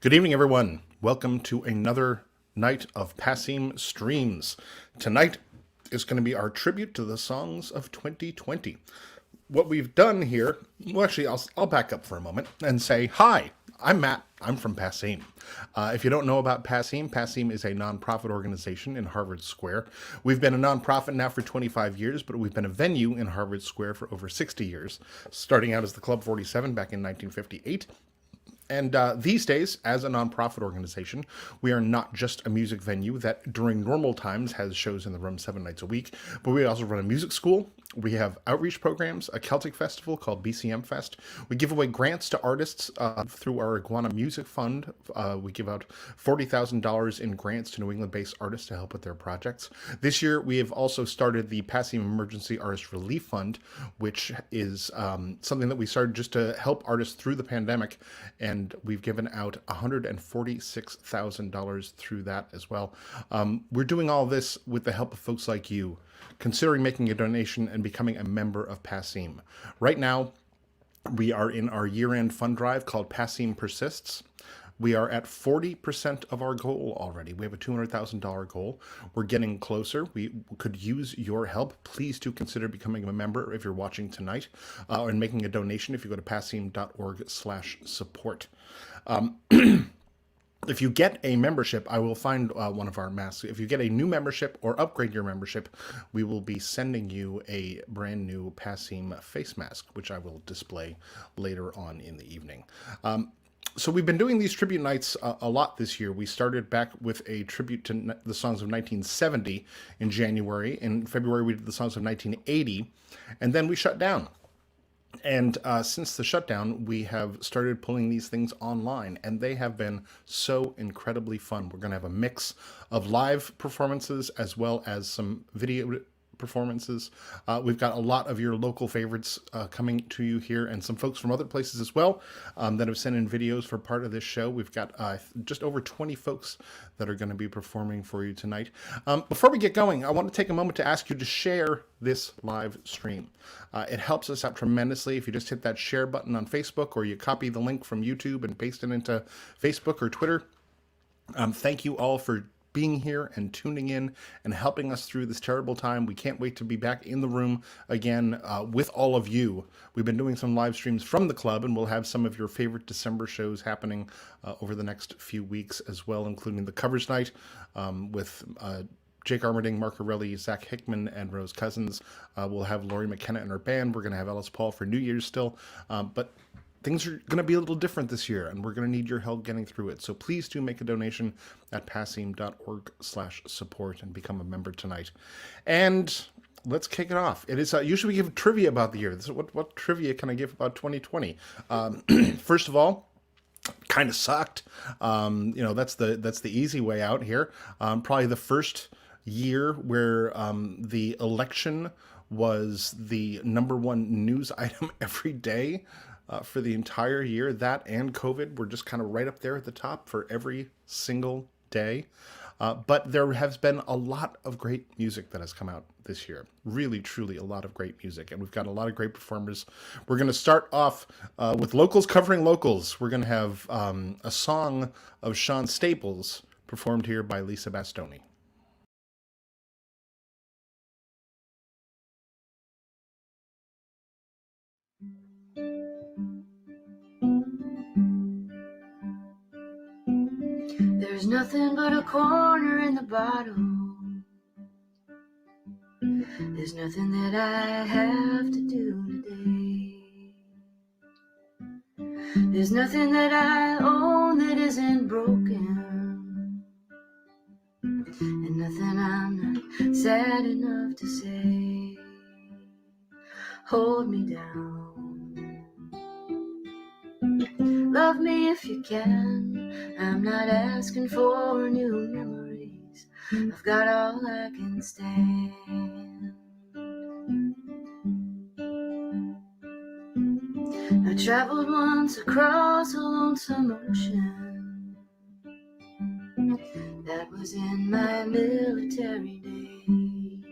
Good evening, everyone. Welcome to another night of Passim streams. Tonight is going to be our tribute to the songs of 2020. What we've done here, well, actually, I'll back up for a moment and say, hi, I'm Matt. I'm from Passim. If you don't know about Passim, Passim is a nonprofit organization in Harvard Square. We've been a nonprofit now for 25 years, but we've been a venue in Harvard Square for over 60 years, starting out as the Club 47 back in 1958. And these days, as a nonprofit organization, we are not just a music venue that during normal times has shows in the room 7 nights a week, but we also run a music school. We have outreach programs, a Celtic festival called BCM Fest. We give away grants to artists through our Iguana Music Fund. We give out $40,000 in grants to New England-based artists to help with their projects. This year, we have also started the Passim Emergency Artist Relief Fund, which is something that we started just to help artists through the pandemic, and we've given out $146,000 through that as well. We're doing all this with the help of folks like you, considering making a donation and becoming a member of Passim. Right now, we are in our year-end fund drive called Passim Persists. We are at 40% of our goal already. We have a $200,000 goal. We're getting closer. We could use your help. Please do consider becoming a member if you're watching tonight, and making a donation if you go to passim.org/support. If you get a membership, I will find one of our masks. If you get a new membership or upgrade your membership, we will be sending you a brand new Passim face mask, which I will display later on in the evening. So we've been doing these tribute nights a lot this year. We started back with a tribute to the songs of 1970 in January. In February, we did the songs of 1980, and then we shut down. And since the shutdown, we have started pulling these things online, and they have been so incredibly fun. We're going to have a mix of live performances as well as some video performances. We've got a lot of your local favorites coming to you here, and some folks from other places as well that have sent in videos for part of this show. We've got just over 20 folks that are going to be performing for you tonight. Before we get going, I want to take a moment to ask you to share this live stream. It helps us out tremendously if you just hit that share button on Facebook, or you copy the link from YouTube and paste it into Facebook or Twitter. Thank you all for being here and tuning in and helping us through this terrible time. We can't wait to be back in the room again with all of you. We've been doing some live streams from the club, and we'll have some of your favorite December shows happening over the next few weeks as well, including the covers night with Jake Armerding, Mark Orelli, Zach Hickman, and Rose Cousins. We'll have Laurie McKenna in our band. We're going to have Ellis Paul for New Year's still, but things are going to be a little different this year, and we're going to need your help getting through it. So please do make a donation at passim.org/support and become a member tonight. And let's kick it off. It is usually we give trivia about the year. This is what trivia can I give about 2020? First of all, kind of sucked. That's the easy way out here. Probably the first year where the election was the number one news item every day. For the entire year. That and COVID were just kind of right up there at the top for every single day. But there has been a lot of great music that has come out this year. Really, truly a lot of great music. And we've got a lot of great performers. We're going to start off with locals covering locals. We're going to have a song of Sean Staples performed here by Lisa Bastoni. There's nothing but a corner in the bottle. There's nothing that I have to do today. There's nothing that I own that isn't broken, and nothing I'm not sad enough to say. Hold me down. Love me if you can. I'm not asking for new memories. I've got all I can stand. I traveled once across a lonesome ocean. That was in my military days.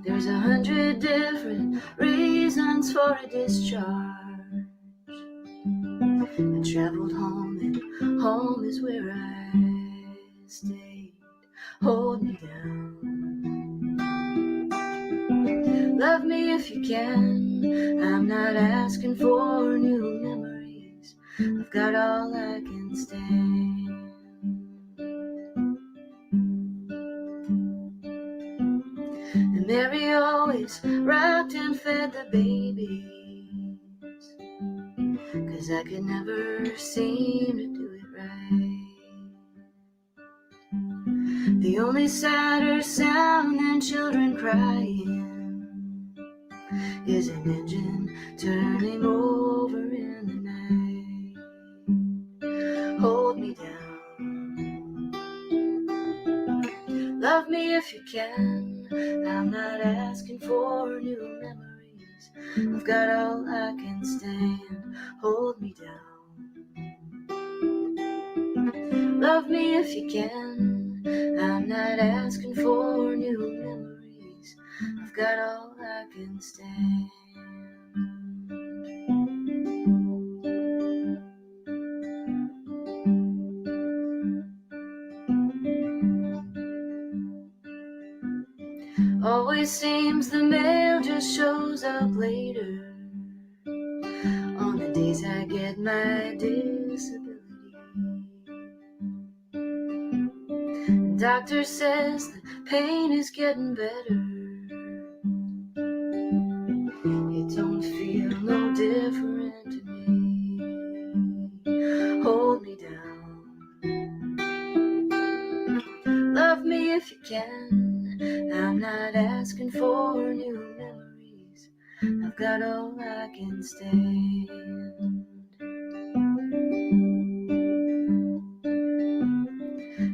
There's 100 different reasons for a discharge. and traveled home, and home is where I stayed. Hold me down. Love me if you can. I'm not asking for new memories. I've got all I can stand. And Mary always rocked and fed the babies, 'cause I could never seem to do it right. The only sadder sound than children crying is an engine turning over in the night. Hold me down. Love me if you can. I'm not asking for new memories. I've got all I can stand. Hold me down. Love me if you can. I'm not asking for new memories. I've got all I can stand. Always seems the mail just shows up later on the days I get my disability. The doctor says the pain is getting better. It don't feel no different to me. Hold me down. Love me if you can. I'm not asking for new memories. I've got all I can stand.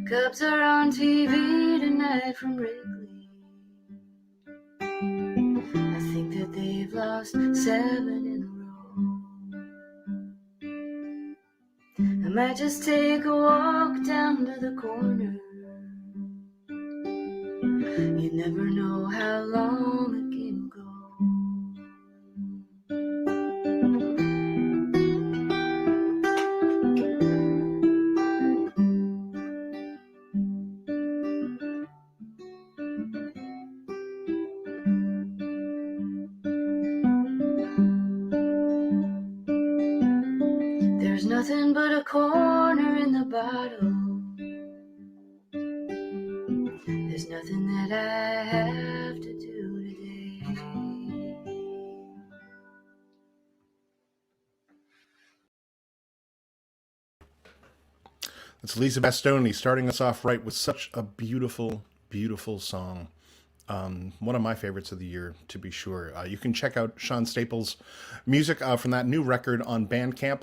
Cubs are on TV tonight from Wrigley. I think that they've lost 7 in a row. I might just take a walk down to the corner. You never know how long a game will go. There's nothing but a corner in the bottle. There's nothing that I have to do today. It's Lisa Bastoni starting us off right with such a beautiful, beautiful song. One of my favorites of the year, to be sure. You can check out Sean Staples' music from that new record on Bandcamp.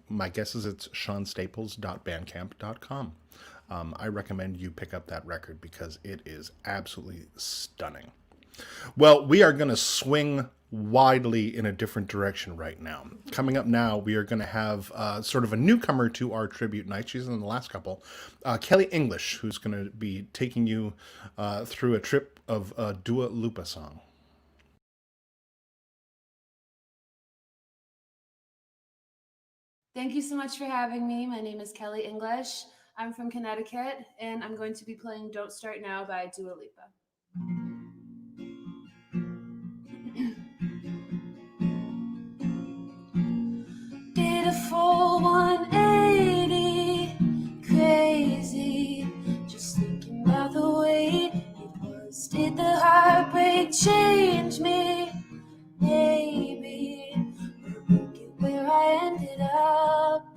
My guess is it's seanstaples.bandcamp.com. I recommend you pick up that record because it is absolutely stunning. Well, we are going to swing widely in a different direction right now. Coming up now, we are going to have sort of a newcomer to our tribute night. She's in the last couple. Kelly English, who's going to be taking you through a trip of a Dua Lipa song. Thank you so much for having me. My name is Kelly English. I'm from Connecticut, and I'm going to be playing Don't Start Now by Dua Lipa. Did a full 180, crazy, just thinking about the way it was. Did the heartbreak change me? Maybe, but look at where I ended up.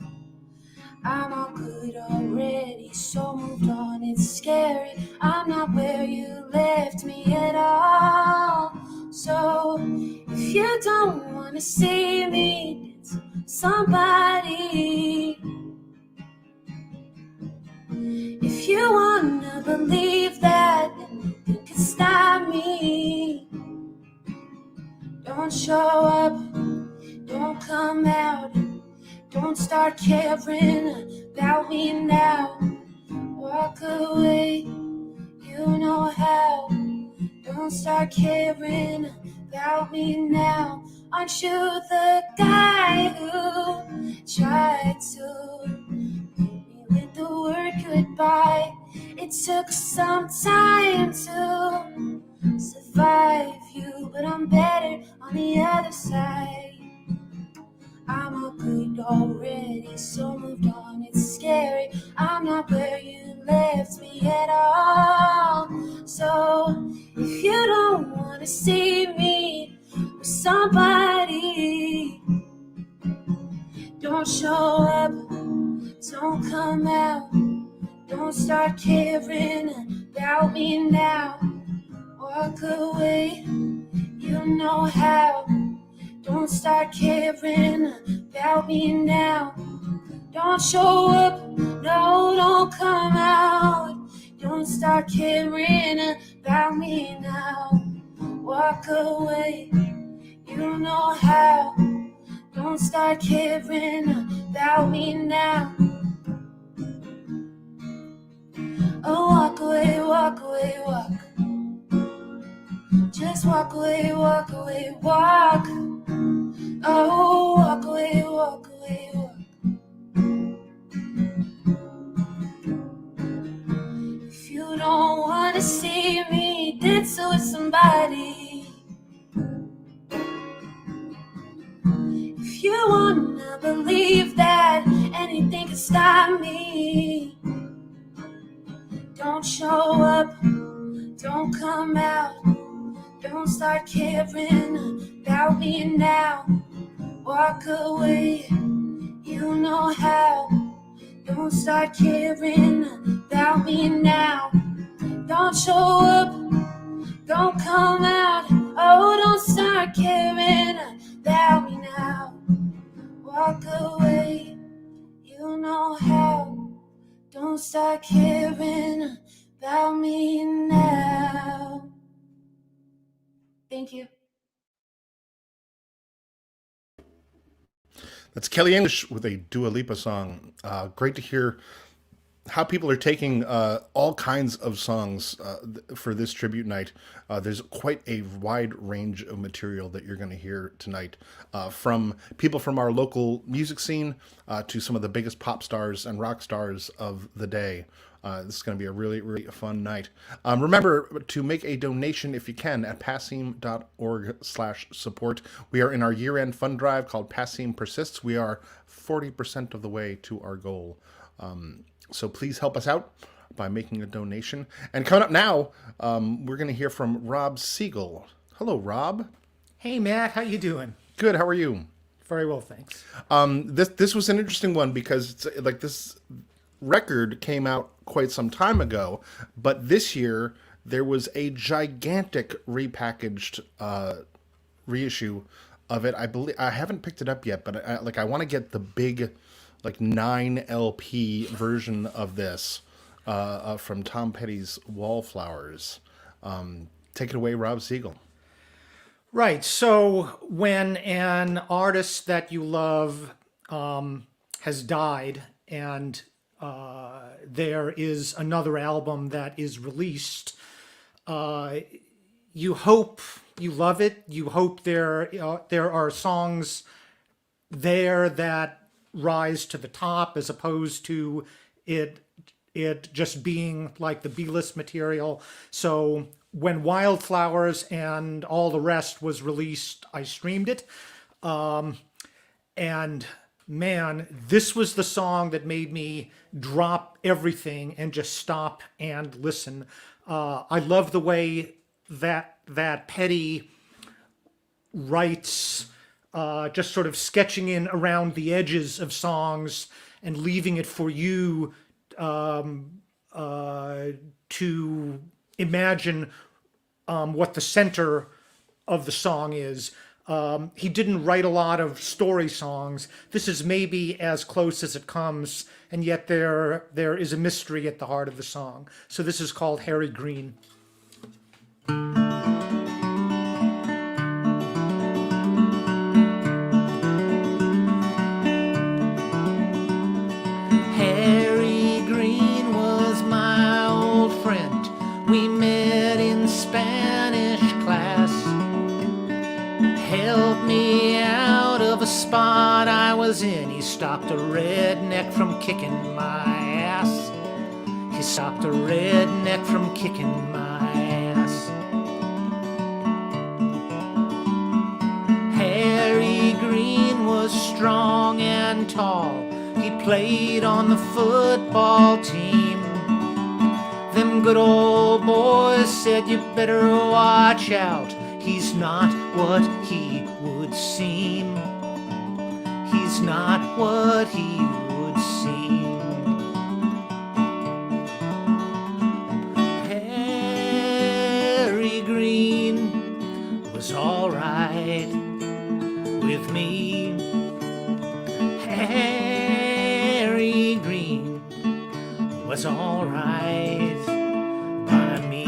I'm all good already, so moved on, it's scary. I'm not where you left me at all. So if you don't wanna see me dance somebody, if you wanna believe that nothing can stop me, don't show up, don't come out, don't start caring about me now. Walk away, you know how. Don't start caring about me now. Aren't you the guy who tried to hit me with the word goodbye? It took some time to survive you, but I'm better on the other side. I'm all good already, so moved on, it's scary. I'm not where you left me at all. So if you don't want to see me with somebody, don't show up, don't come out, don't start caring about me now. Walk away, you know how. Don't start caring about me now. Don't show up, no, don't come out. Don't start caring about me now. Walk away, you know how. Don't start caring about me now. Oh, walk away, walk away, walk. Just walk away, walk away, walk. Oh, walk away, walk away, walk. If you don't want to see me dance with somebody, if you wanna believe that anything can stop me, don't show up, don't come out, don't start caring about me now. Walk away, you know how. Don't start caring about me now. Don't show up, don't come out. Oh, don't start caring about me now. Walk away, you know how. Don't start caring about me now. Thank you. That's Kelly English with a Dua Lipa song. Great to hear how people are taking all kinds of songs for this tribute night. There's quite a wide range of material that you're going to hear tonight, from people from our local music scene to some of the biggest pop stars and rock stars of the day. This is going to be a really, really fun night. Remember to make a donation if you can at passim.org/support. We are in our year-end fund drive called Passim Persists. We are 40% of the way to our goal. So please help us out by making a donation. And coming up now, we're going to hear from Rob Siegel. Hello, Rob. Hey, Matt, how you doing? Good. How are you? Very well, thanks. This was an interesting one because it's like this record came out quite some time ago, but this year there was a gigantic repackaged reissue of it. I believe I haven't picked it up yet, but I want to get the big, like 9 LP version of this from Tom Petty's Wallflowers. Take it away, Rob Siegel. Right. So when an artist that you love has died and there is another album that is released, you hope you love it. You hope there are songs there that rise to the top as opposed to it just being like the B-list material. So when Wildflowers and all the rest was released, I streamed it. And man, this was the song that made me drop everything and just stop and listen. I love the way that Petty writes, just sort of sketching in around the edges of songs and leaving it for you to imagine what the center of the song is. He didn't write a lot of story songs. This is maybe as close as it comes, and yet there is a mystery at the heart of the song. So this is called Harry Green. Harry Green was my old friend. We met in Spanish class. Helped me the spot I was in, he stopped a redneck from kicking my ass. He stopped a redneck from kicking my ass. Harry Green was strong and tall. He played on the football team. Them good old boys said you better watch out. He's not what he would seem. He's not what he would seem. Harry Green was alright with me. Harry Green was alright by me.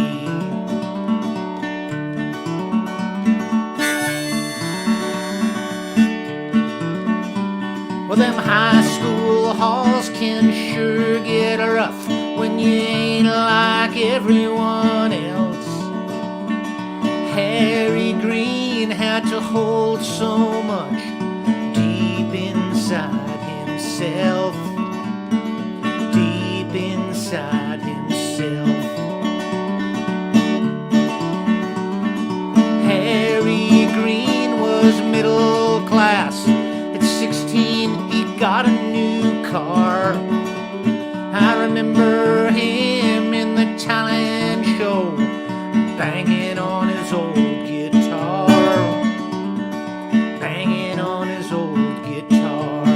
Well, them high school halls can sure get rough when you ain't like everyone else. Harry Green had to hold so much deep inside himself. Deep inside himself. Harry Green was middle class. At 16 he got a new car. I remember him in the talent show banging on his old guitar. Banging on his old guitar.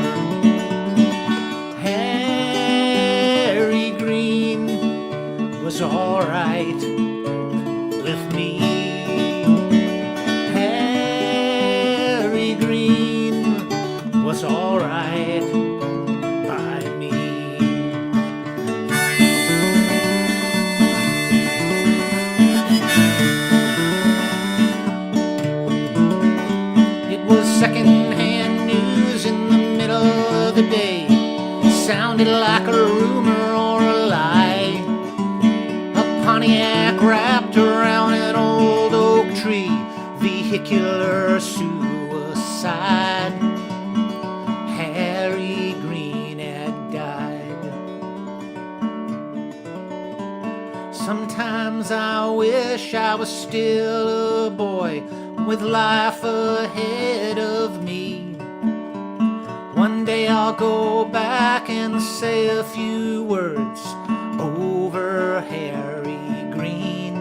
Harry Green was alright with me. Harry Green was alright by me. It was second-hand news in the middle of the day. It sounded like a rumor or a lie. A Pontiac wrapped around an old oak tree. Vehicular suicide. Harry Green had died. Sometimes I wish I was still a boy with life ahead of me. One day I'll go back and say a few words over Harry Green.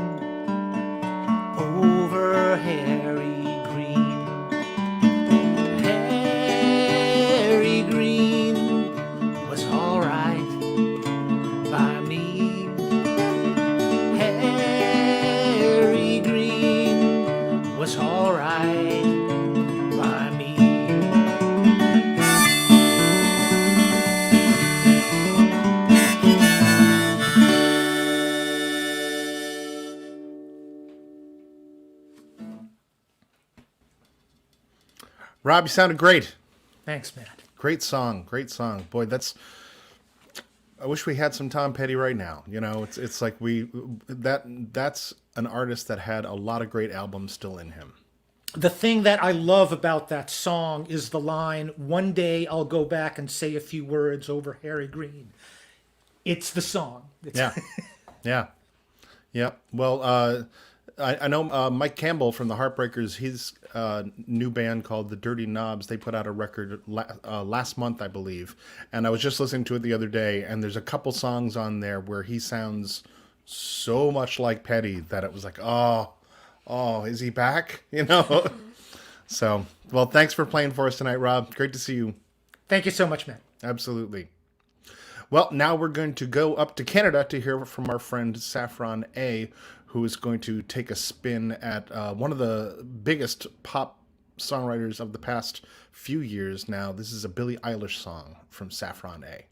Over Harry Green. Harry Green was alright by me. Harry Green was alright by me. Rob, you sounded great. Thanks, Matt. Great song. Great song. Boy, that's. I wish we had some Tom Petty right now. You know, it's like that's an artist that had a lot of great albums still in him. The thing that I love about that song is the line, "One day I'll go back and say a few words over Harry Green." It's the song. Yeah. Yeah. Yeah. Well, I know Mike Campbell from the Heartbreakers. His new band called the Dirty Knobs. They put out a record last month, I believe, and I was just listening to it the other day. And there's a couple songs on there where he sounds so much like Petty that it was like, oh, is he back? You know. So, well, thanks for playing for us tonight, Rob. Great to see you. Thank you so much, Matt. Absolutely. Well, now we're going to go up to Canada to hear from our friend Saffron A, who is going to take a spin at one of the biggest pop songwriters of the past few years now. This is a Billie Eilish song from Saffron A.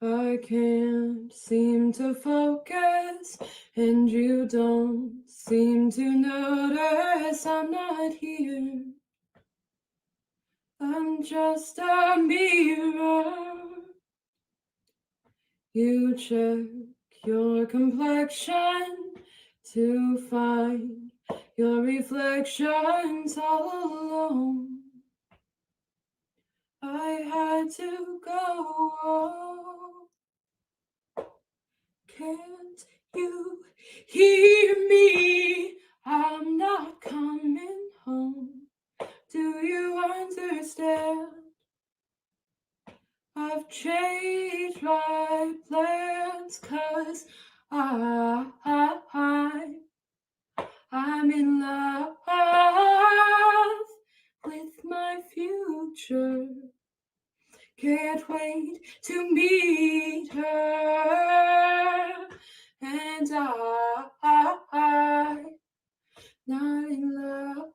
I can't seem to focus, and you don't seem to notice I'm not here. I'm just a mirror. You check your complexion to find your reflections all alone. I had to go. Can't you hear me? I'm not coming home. Do you understand? I've changed my plans 'cause I'm in love with my future. Can't wait to meet her. And I'm not in love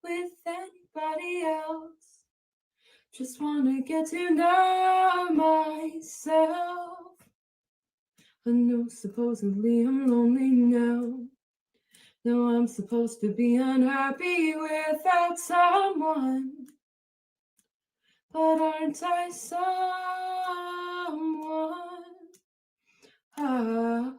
with anybody else. Just wanna get to know myself. I know supposedly I'm lonely now. No, I'm supposed to be unhappy without someone. But aren't I someone? I'd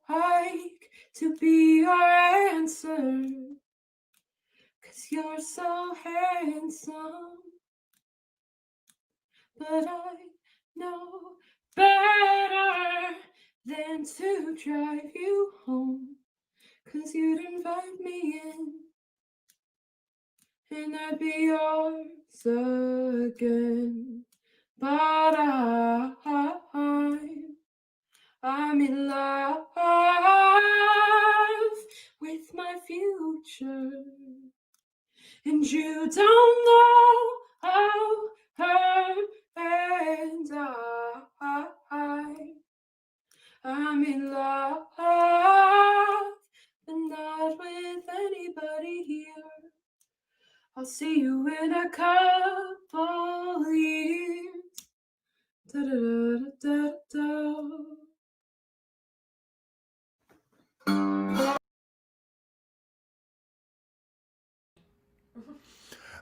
like to be your answer. 'Cause you're so handsome. But I know better than to drive you home. 'Cause you'd invite me in, and I'd be yours again. But I'm in love with my future. And you don't know how her and I'm in love, but not with anybody here. I'll see you in a couple years. Da, da, da, da, da.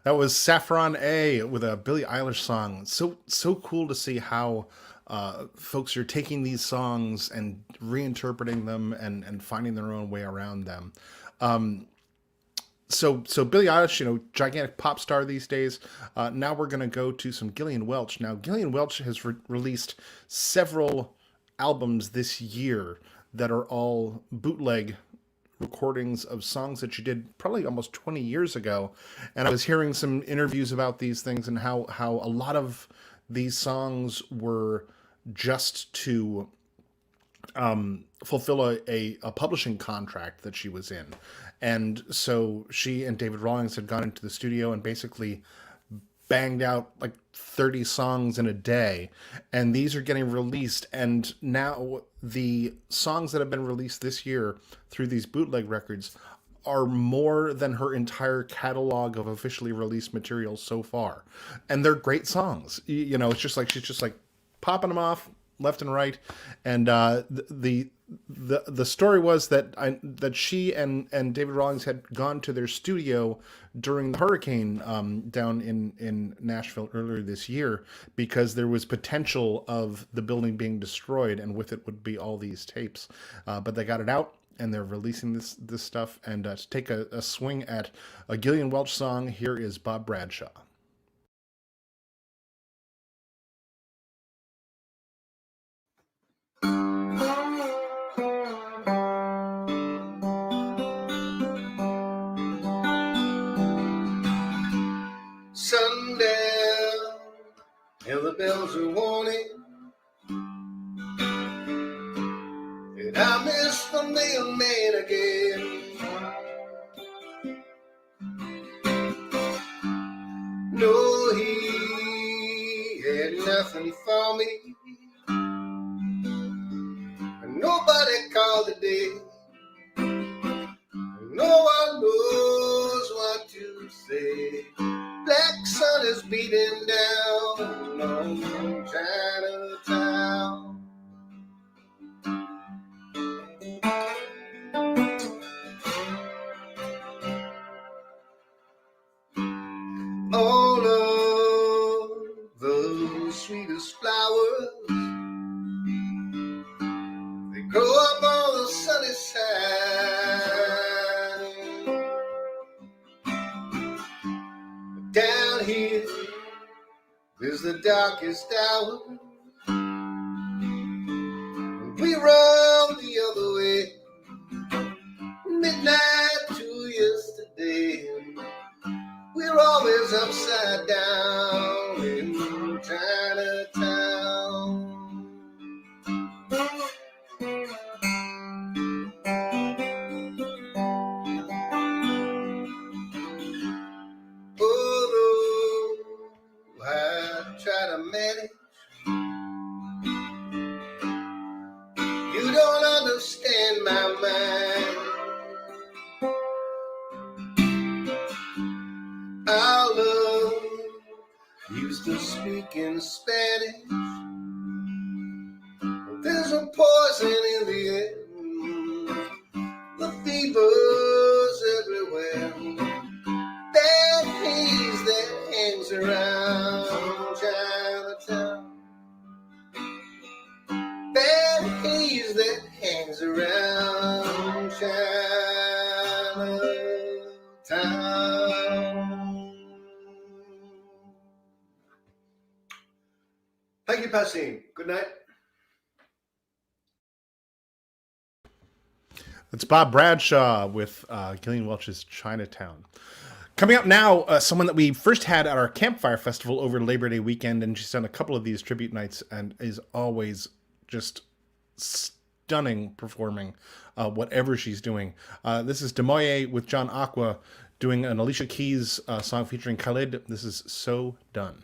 That was Saffron A with a Billie Eilish song. So cool to see how folks are taking these songs and reinterpreting them and finding their own way around them. So Billie Eilish, gigantic pop star these days. Now we're going to go to some Gillian Welch. Now Gillian Welch has released several albums this year that are all bootleg recordings of songs that she did probably almost 20 years ago. And I was hearing some interviews about these things and how a lot of these songs were just to fulfill a publishing contract that she was in. And so she and David Rawlings had gone into the studio and basically banged out like 30 songs in a day, and these are getting released. And now the songs that have been released this year through these bootleg records are more than her entire catalog of officially released material so far, and they're great songs. It's just like she's just like popping them off left and right. And the story was that she and David Rawlings had gone to their studio during the hurricane down in Nashville earlier this year, because there was potential of the building being destroyed, and with it would be all these tapes. But they got it out, and they're releasing this stuff. And to take a swing at a Gillian Welch song, here is Bob Bradshaw. Sundown, and the bells are warning, and I miss the mailman again. No, he had nothing for me, and nobody called today. No one knows what to say. Black sun is beating down on Chinatown. All of the sweetest flowers, they grow up on the sunny side. But down here is the darkest hour. We run the other way, midnight to yesterday. We're always upside down in Chinatown. Oh, I try to manage. You don't understand my mind. Our love used to speak in Spanish. There's a poison in the air. The fever's everywhere. That haze that hangs around Chinatown. That haze that hangs around Chinatown. Thank you, Passim. Good night. That's Bob Bradshaw with Gillian Welch's Chinatown. Coming up now, someone that we first had at our Campfire Festival over Labor Day weekend, and she's done a couple of these tribute nights and is always just stunning performing whatever she's doing. This is Demoye with John Aqua doing an Alicia Keys song featuring Khalid. This is So Done.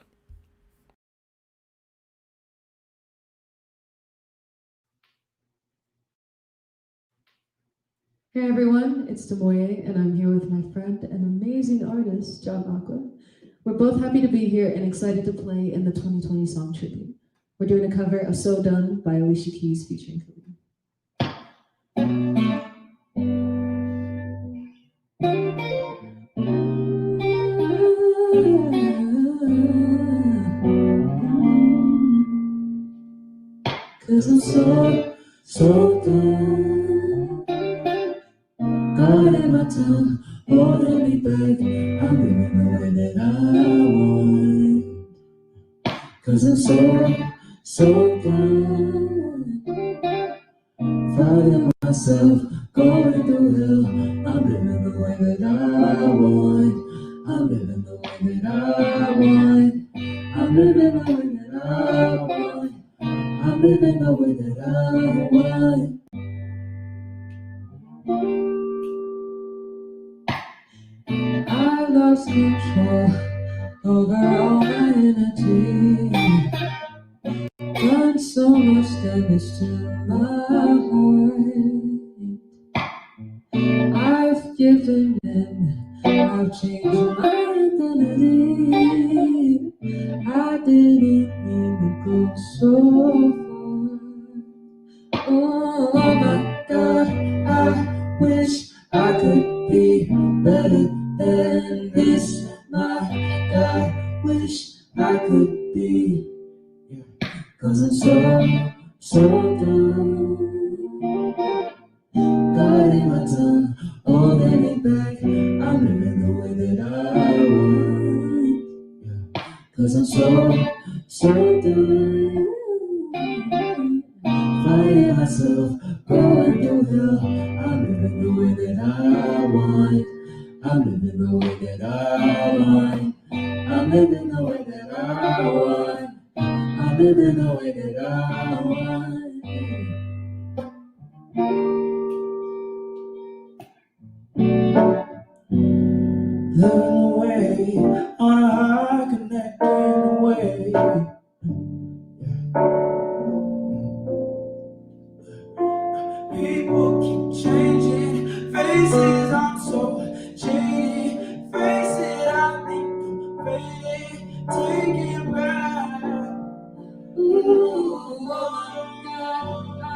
Hey everyone, it's Demoye, and I'm here with my friend and amazing artist, John Aqua. We're both happy to be here and excited to play in the 2020 song tribute. We're doing a cover of So Done by Alicia Keys featuring Khalid. Cause I'm so done. God in my tongue, holding me back. I'm living the way that I want. Cause I'm so done. Fighting myself, going through hell. I'm living the way that I want. I'm living the way that I want. I'm living the way that I want. I'm living the way that I want. I lost control over all my energy. Done so much damage to my heart. I've given in, I've changed my identity. I didn't mean to go so far. Oh my God, I wish I could be better than this. My God, wish I could be. Cause I'm so done. God in my tongue, holding me back. I'm living the way that I want. Cause I'm so done. Fighting myself, going through hell. I'm living the way that I want. I'm living the way that I want. I'm living the way that I want. I'm living the way that I want. Loving away on a high, connecting away. People keep changing faces, I'm so jaded. Face it, I think I'm fading. Take it back. Ooh, oh my God, I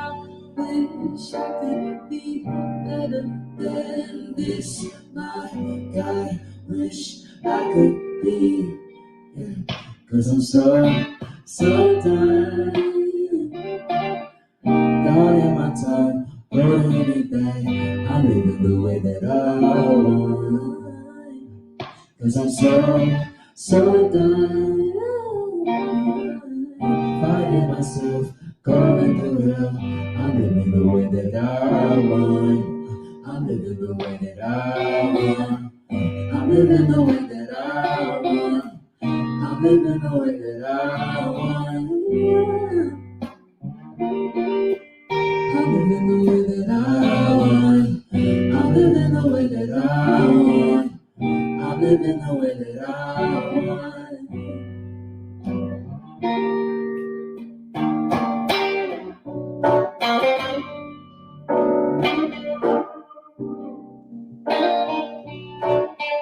wish I could be better than this. My God, wish I could be. Cause I'm so tight. God in my tongue, holding anything. I'm living the way that I want. Cause I'm so done fighting myself, going through hell. I'm living the way that I want. I'm living the way that I want. I'm living the way that I want. I'm living the way that I want. I'm living the way that I want. I'm living the way that I want. I'm living the way that I want. I'm living the way that I want. I'm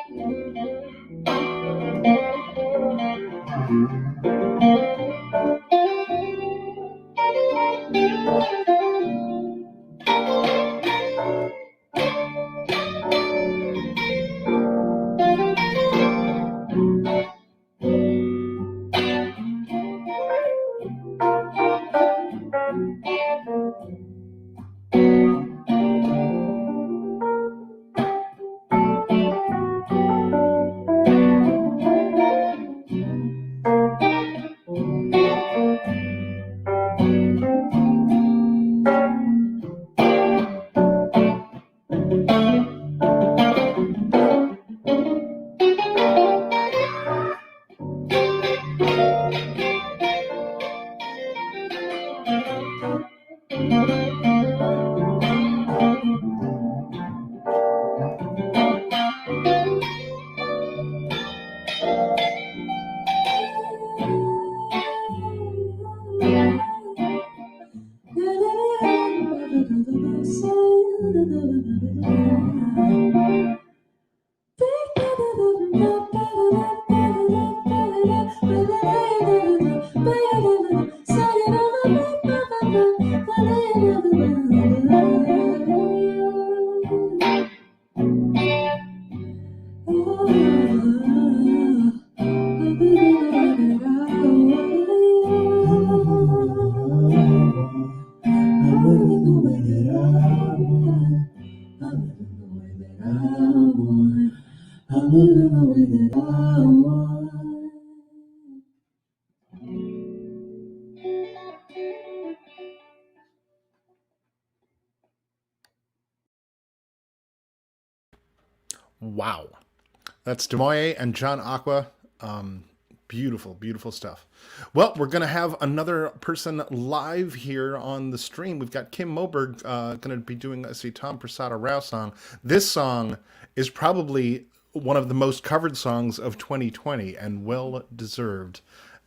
living the way that I want. I'm living the way that I want. Wow. That's Demoye and John Aqua. Beautiful, beautiful stuff. Well, we're going to have another person live here on the stream. We've got Kim Moberg going to be doing a Tom Prasada Rao song. This song is probably one of the most covered songs of 2020 and well deserved.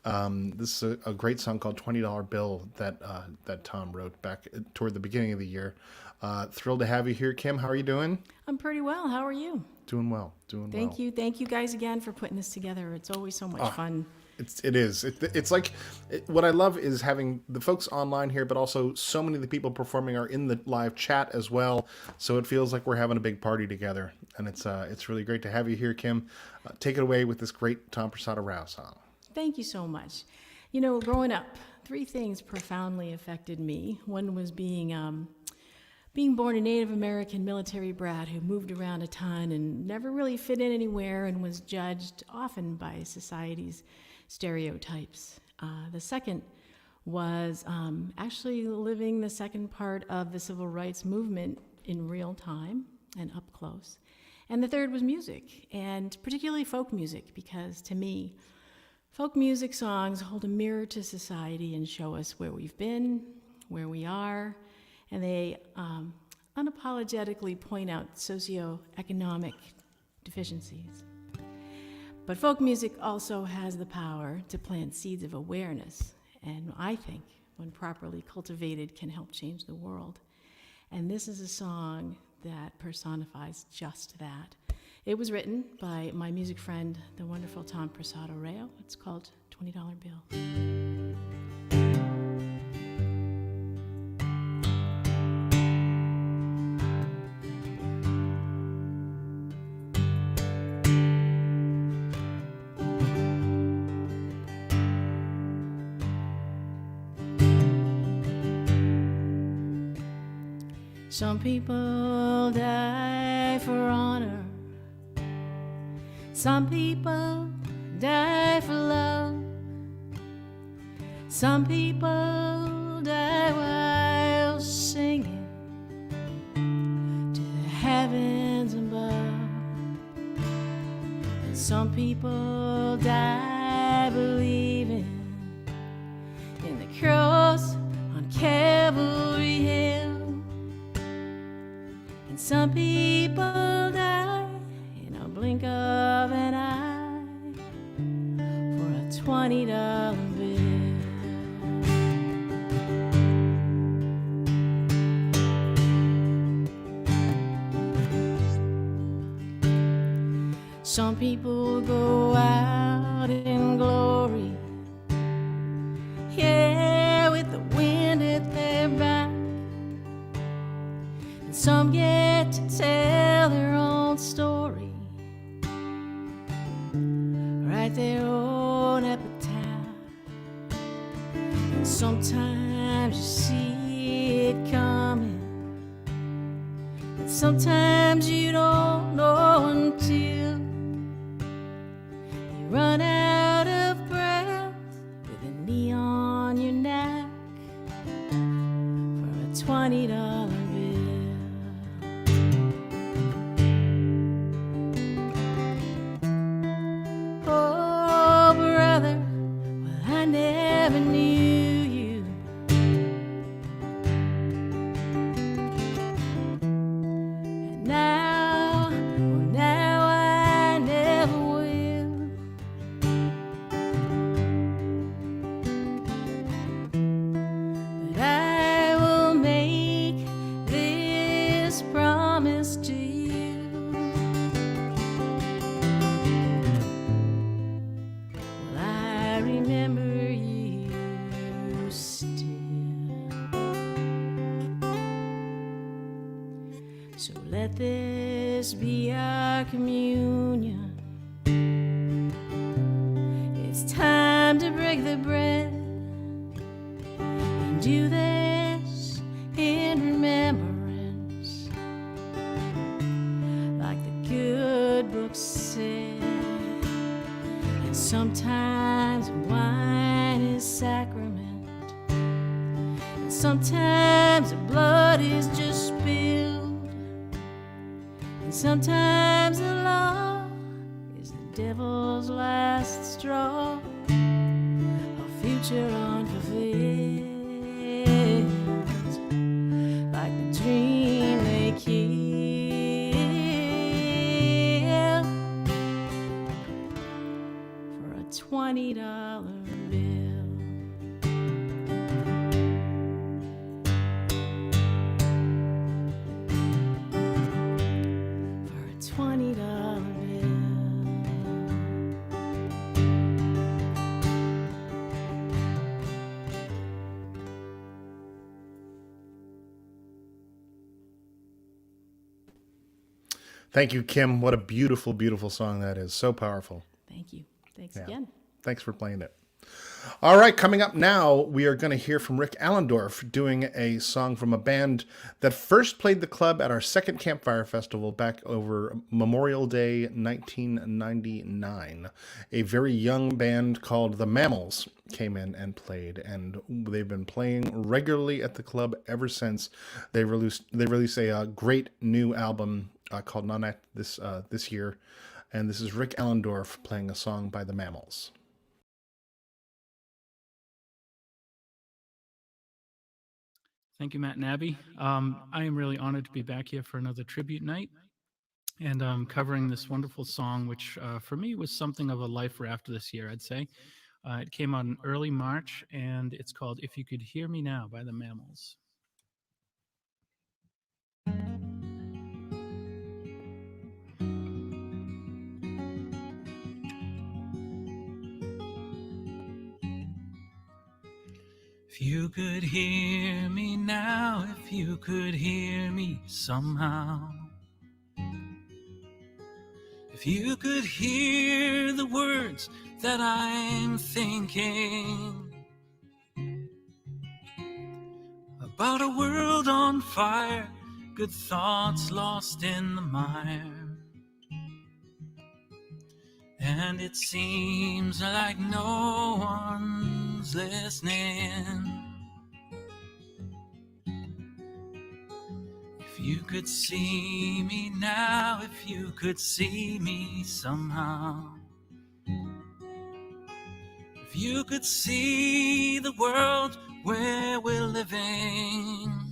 This is a great song called $20 Bill that Tom wrote back toward the beginning of the year. Thrilled to have you here, Kim. How are you doing? I'm pretty well. How are you? Doing well. Doing well. Thank you. Thank you guys again for putting this together. It's always so much fun. It is. It's like what I love is having the folks online here, but also so many of the people performing are in the live chat as well. So it feels like we're having a big party together, and it's really great to have you here, Kim. Take it away with this great Tom Prasada Rao song. Thank you so much. You know, growing up, three things profoundly affected me. One was being born a Native American military brat who moved around a ton and never really fit in anywhere and was judged often by society's stereotypes. The second was actually living the second part of the civil rights movement in real time and up close. And the third was music, and particularly folk music, because to me, folk music songs hold a mirror to society and show us where we've been, where we are, and they unapologetically point out socioeconomic deficiencies. But folk music also has the power to plant seeds of awareness, and I think, when properly cultivated, can help change the world. And this is a song that personifies just that. It was written by my music friend, the wonderful Tom Prasada Rao. It's called $20 Bill. Some people die for honor. Some people die for love. Some people die while singing to the heavens above. And some people die believing in the cross on Calvary Hill. And some people die in a blink of an eye for a $20 bill. Some people go out in glory, yeah, with the wind at their back. And some get to tell their own story, write their own epitaph. And sometimes you see it coming, and sometimes you don't know until run out of breath with a knee on your neck for a $20 bill. Oh, brother, well, I never knew you. And now, well, now I never will. But I will make this promise to you. Well, I remember you still. So let this be our communion. It's time to break the bread and do this in remembrance, like the good book said. And sometimes wine is sacrament, and sometimes the blood is just spilled, and sometimes the law is the devil's last straw, a future unfulfilled, like the dream they kill for a $20 bill. For a $20 bill. Thank you, Kim. What a beautiful, beautiful song that is. So powerful. Thank you. Thanks Yeah. again. Thanks for playing it. All right, coming up now, we are going to hear from Rick Allendorf doing a song from a band that first played the club at our second Campfire Festival back over Memorial Day 1999. A very young band called The Mammals came in and played, and they've been playing regularly at the club ever since. They released a great new album called Non-Act this year, and this is Rick Allendorf playing a song by The Mammals. Thank you, Matt and Abby. I am really honored to be back here for another tribute night and covering this wonderful song, which for me was something of a lifer after this year, I'd say. It came out in early March, and it's called If You Could Hear Me Now by the Mammals. If you could hear me now, if you could hear me somehow, if you could hear the words that I'm thinking about a world on fire good thoughts lost in the mire, and it seems like no one's listening. If you could see me now, if you could see me somehow, if you could see the world where we're living,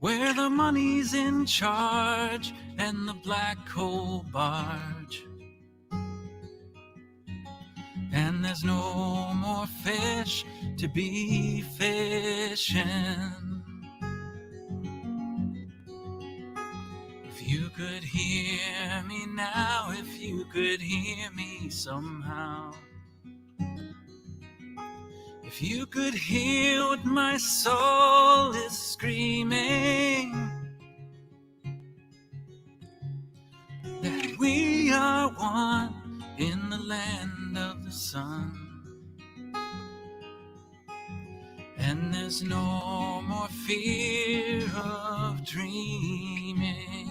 where the money's in charge and the black coal barge, and there's no more fish to be fishing. If you could hear me now, if you could hear me somehow, if you could hear what my soul is screaming, that we are one in the land of the sun, and there's no more fear of dreaming.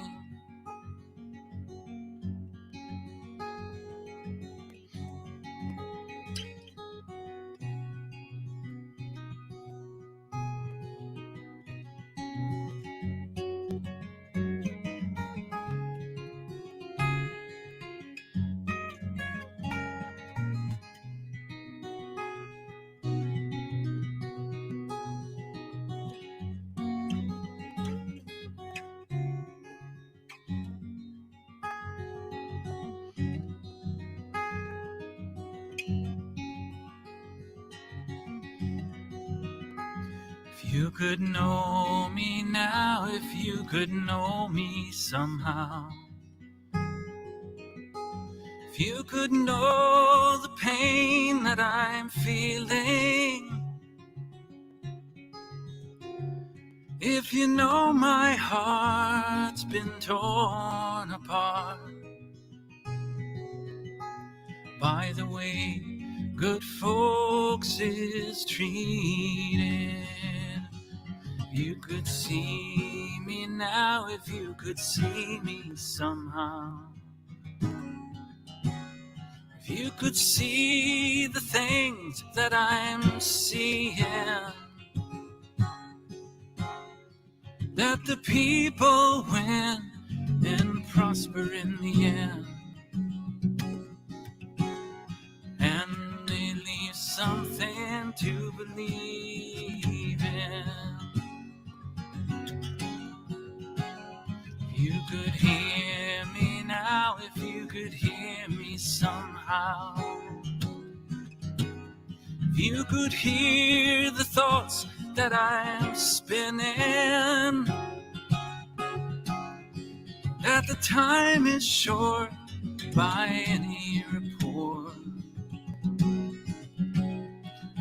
If you could know me now, if you could know me somehow, if you could know the pain that I'm feeling, if you know my heart's been torn apart by the way good folks is treated. If you could see me now, if you could see me somehow, if you could see the things that I'm seeing, that the people win and prosper in the end, and they leave something to believe in. If you could hear me now, if you could hear me somehow, if you could hear the thoughts that I'm spinning, that the time is short by any report,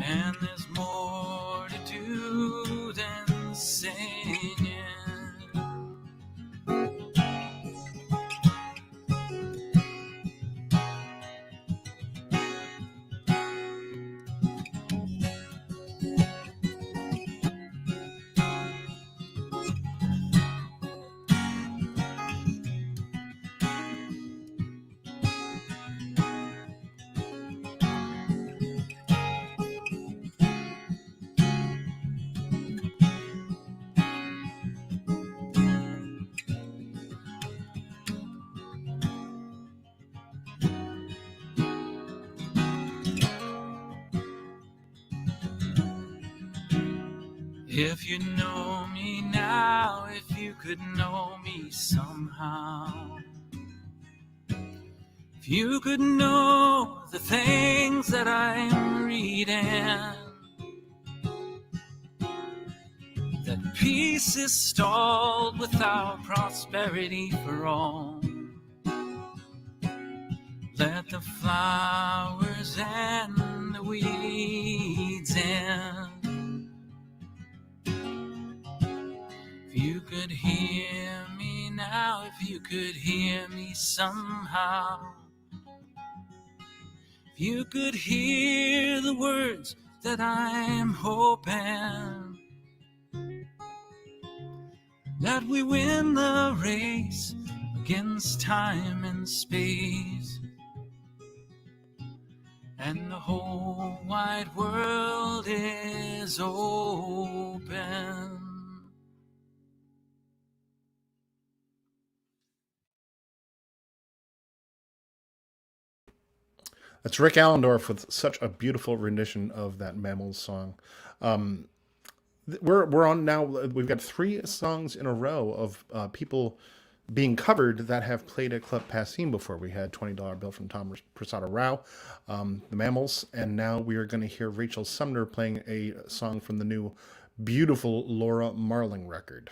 and there's more to do than singing. If you know me now, if you could know me somehow, if you could know the things that I'm reading, that peace is stalled without prosperity for all, let the flowers and the weeds in. If you could hear me now, if you could hear me somehow, if you could hear the words that I'm hoping, that we win the race against time and space, and the whole wide world is open. That's Rick Allendorf with such a beautiful rendition of that Mammals song. We're on now. We've got three songs in a row of people being covered that have played at Club Passim before. We had $20 Bill from Tom Prasada Rao, the Mammals, and now we are going to hear Rachel Sumner playing a song from the new beautiful Laura Marling record.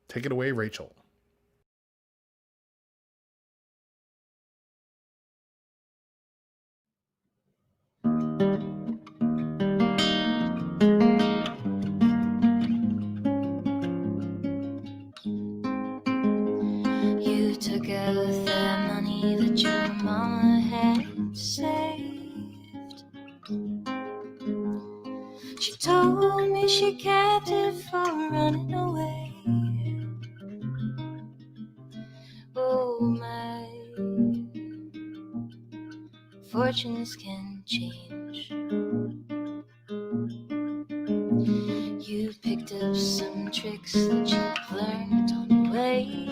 Take it away, Rachel. You took out the money that your mama had saved. She told me she kept it for running away. Oh my, fortunes can change. You picked up some tricks that you've learned on the way.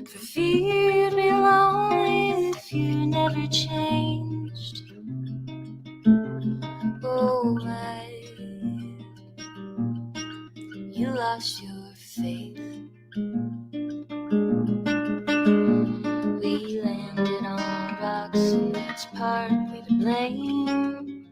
For fear you'd be lonely if you never changed. Oh my, you lost your faith. We landed on rocks and that's partly to blame.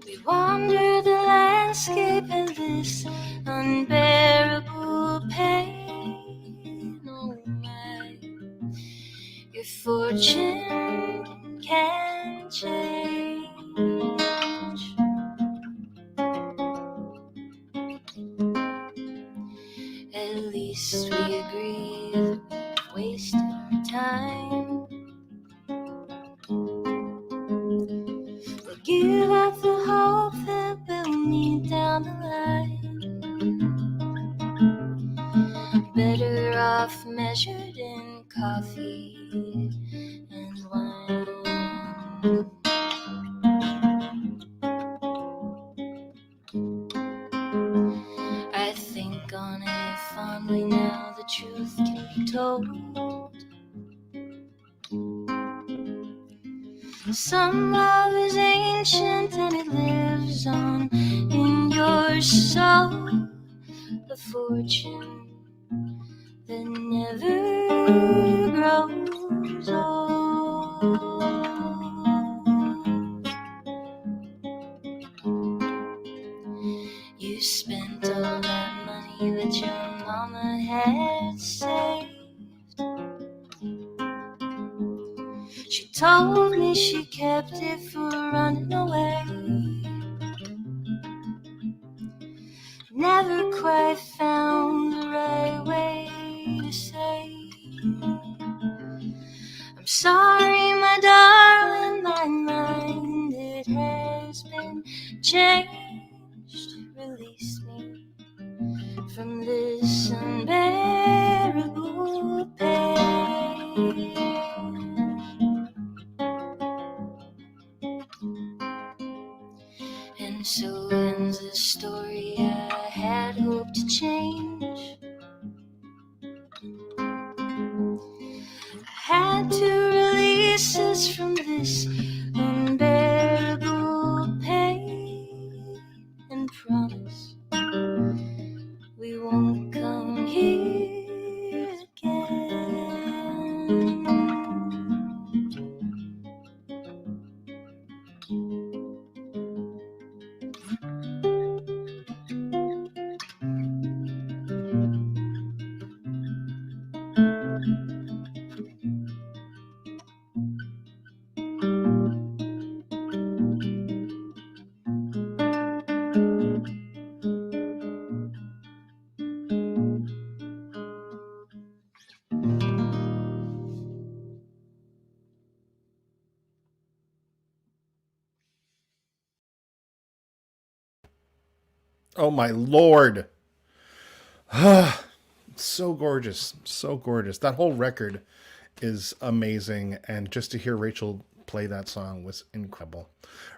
We wandered the landscape in this unbearable pain. Oh my, your fortune can change. At least we agree that we've wasted our time. We'll give up the hope that we'll meet down the line. Better off measured in coffee and wine. I think on it fondly now, the truth can be told. Some love is ancient and it lives on in your soul. A fortune that never grows old. You spent all that money that your mama had saved. She told me she kept it for running away. Never quite found the right way to say, I'm sorry, my darling, my mind, it has been changed. Release me from this unbearable pain. And so ends the story I had hoped to change. I had to release us from this unbearable pain and promise we won't come here again. Oh my lord. So gorgeous. So gorgeous. That whole record is amazing. And just to hear Rachel play that song was incredible.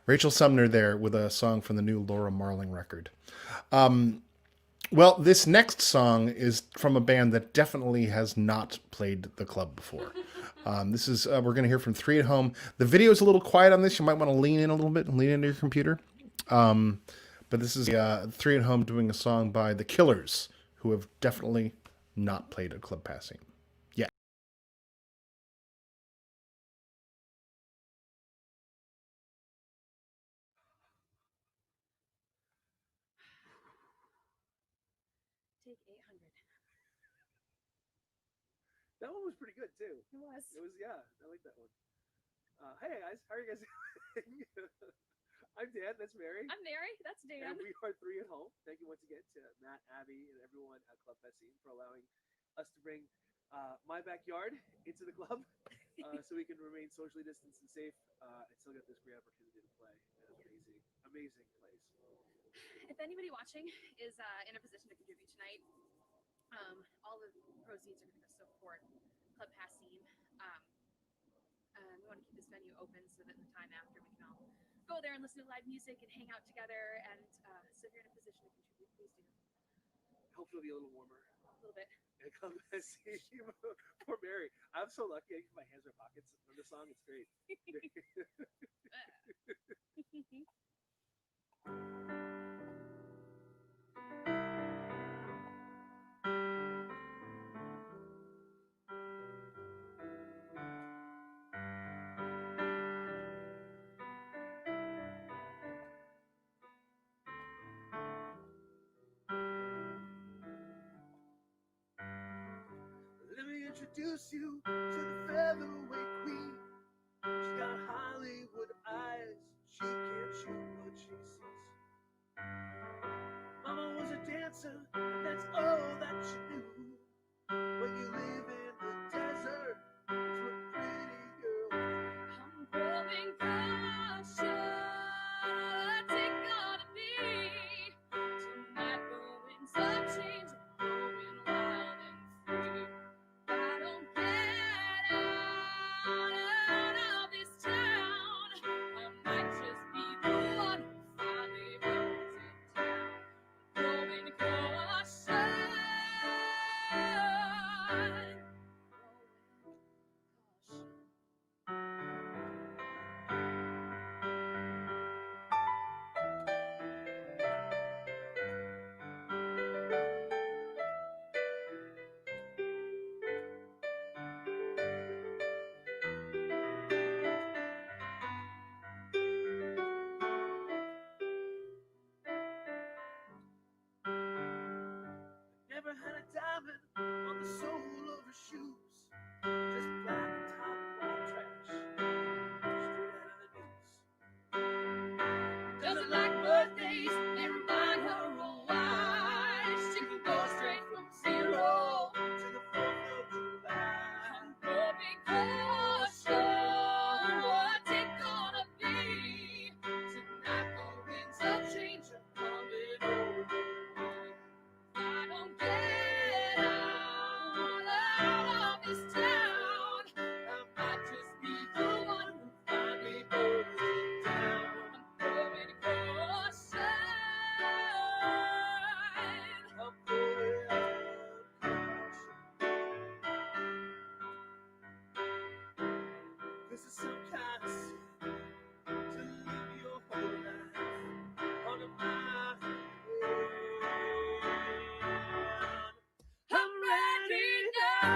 Rachel Sumner there with a song from the new Laura Marling record. Well, this next song is from a band that definitely has not played the club before. This is, we're going to hear from Three at Home. The video is a little quiet on this. You might want to lean in a little bit and lean into your computer. But this is Three at Home doing a song by The Killers, who have definitely not played at Club Passim. Yeah. Take 800. That one was pretty good too. It was. It was, yeah. I like that one. Hey guys, how are you guys doing? I'm Dan. That's Mary. I'm Mary. That's Dan. And we are Three at Home. Thank you once again to Matt, Abby, and everyone at Club Passim for allowing us to bring my backyard into the club so we can remain socially distanced and safe and still get this great opportunity to play. Amazing, amazing place. If anybody watching is in a position to contribute tonight, all the proceeds are going to go support Club Passim. We want to keep this venue open so that in the time after we can all go there and listen to live music and hang out together. And so if you're in a position to contribute, please do. Hopefully, it'll be a little warmer. A little bit. And Club Passim. Poor Mary. I'm so lucky. I can my hands in my pockets on the song. It's great. Let me introduce you to the featherweight queen. She's got Hollywood eyes. She can't shoot what she sees. Mama was a dancer, and that's all that she knew. When you live in the desert, that's what pretty girls do. I'm growing cautious. What's it gonna be? Tonight the winds of change are blowing wild and free. I don't get out of this town. I might just be the one who finally burns it down. Growing cautious. Growing cautious. Never had a diamond on the sole of her shoes. Just black top white trash. Straight out of the news. Doesn't like birthdays, they remind her of why she can go straight from 0 To the 4th of July. I'm growing cautious. What's it gonna be? Tonight the winds of change are coming over me. I don't get out of this town. I might just be the one who finally burns it down. I'm growing cautious. I'm growing cautious. This is some kind of sin to live your whole life under my hand. I'm ready now.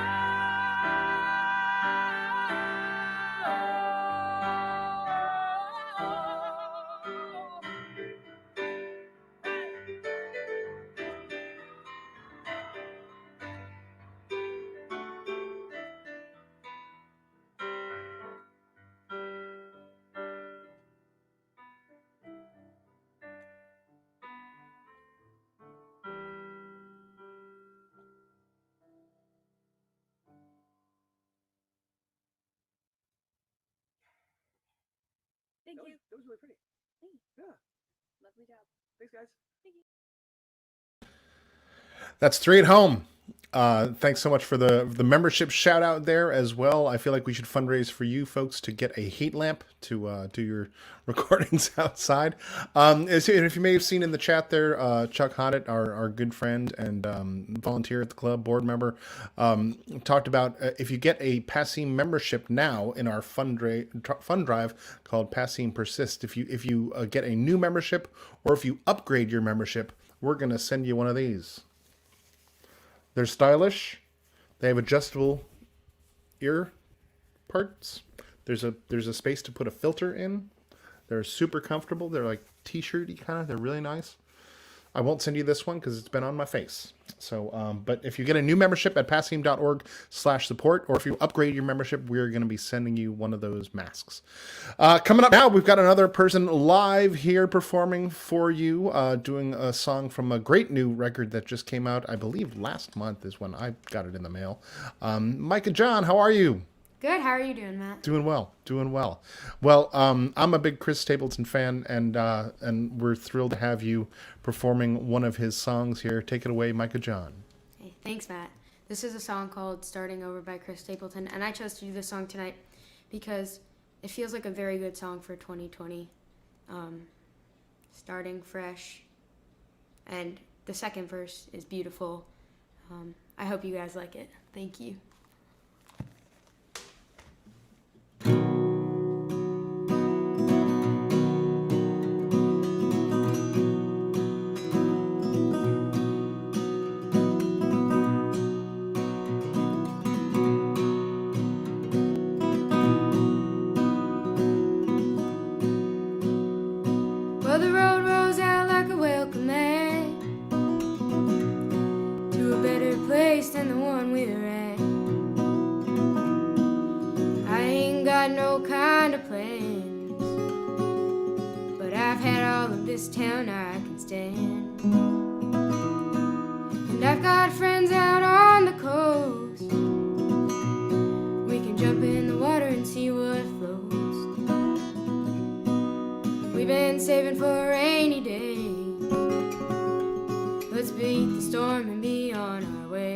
Thank you. That was really pretty. Thank you. Yeah. Lovely job. Thanks, guys. Thank you. That's three at home. Thanks so much for the membership shout out there as well. I feel like we should fundraise for you folks to get a heat lamp to do your recordings outside. If you may have seen in the chat there, Chuck Hoddett, our good friend and volunteer at the club, board member, talked about if you get a Passim membership now in our fund drive called Passim Persist. If you get a new membership or if you upgrade your membership, we're gonna send you one of these. They're stylish. They have adjustable ear parts. There's a space to put a filter in. They're super comfortable. They're like t-shirty kind of. They're really nice. I won't send you this one because it's been on my face. So, but if you get a new membership at passim.org/support, or if you upgrade your membership, we're going to be sending you one of those masks. Coming up now, we've got another person live here performing for you, doing a song from a great new record that just came out, I believe last month is when I got it in the mail. Micah John, how are you? Good. How are you doing, Matt? Doing well, doing well. Well, I'm a big Chris Stapleton fan, and we're thrilled to have you performing one of his songs here. Take it away, Micah John. Hey, thanks, Matt. This is a song called Starting Over by Chris Stapleton, and I chose to do this song tonight because it feels like a very good song for 2020. Starting fresh, and the second verse is beautiful. I hope you guys like it. Thank you. Well, the road rolls out like a welcome mat to a better place than the one we're at. I ain't got no kind of plans, but I've had all of this town I can stand. And I've got friends out on the coast. We can jump in the water and see what flows. We've been saving for a rainy day. Let's beat the storm and be on our way.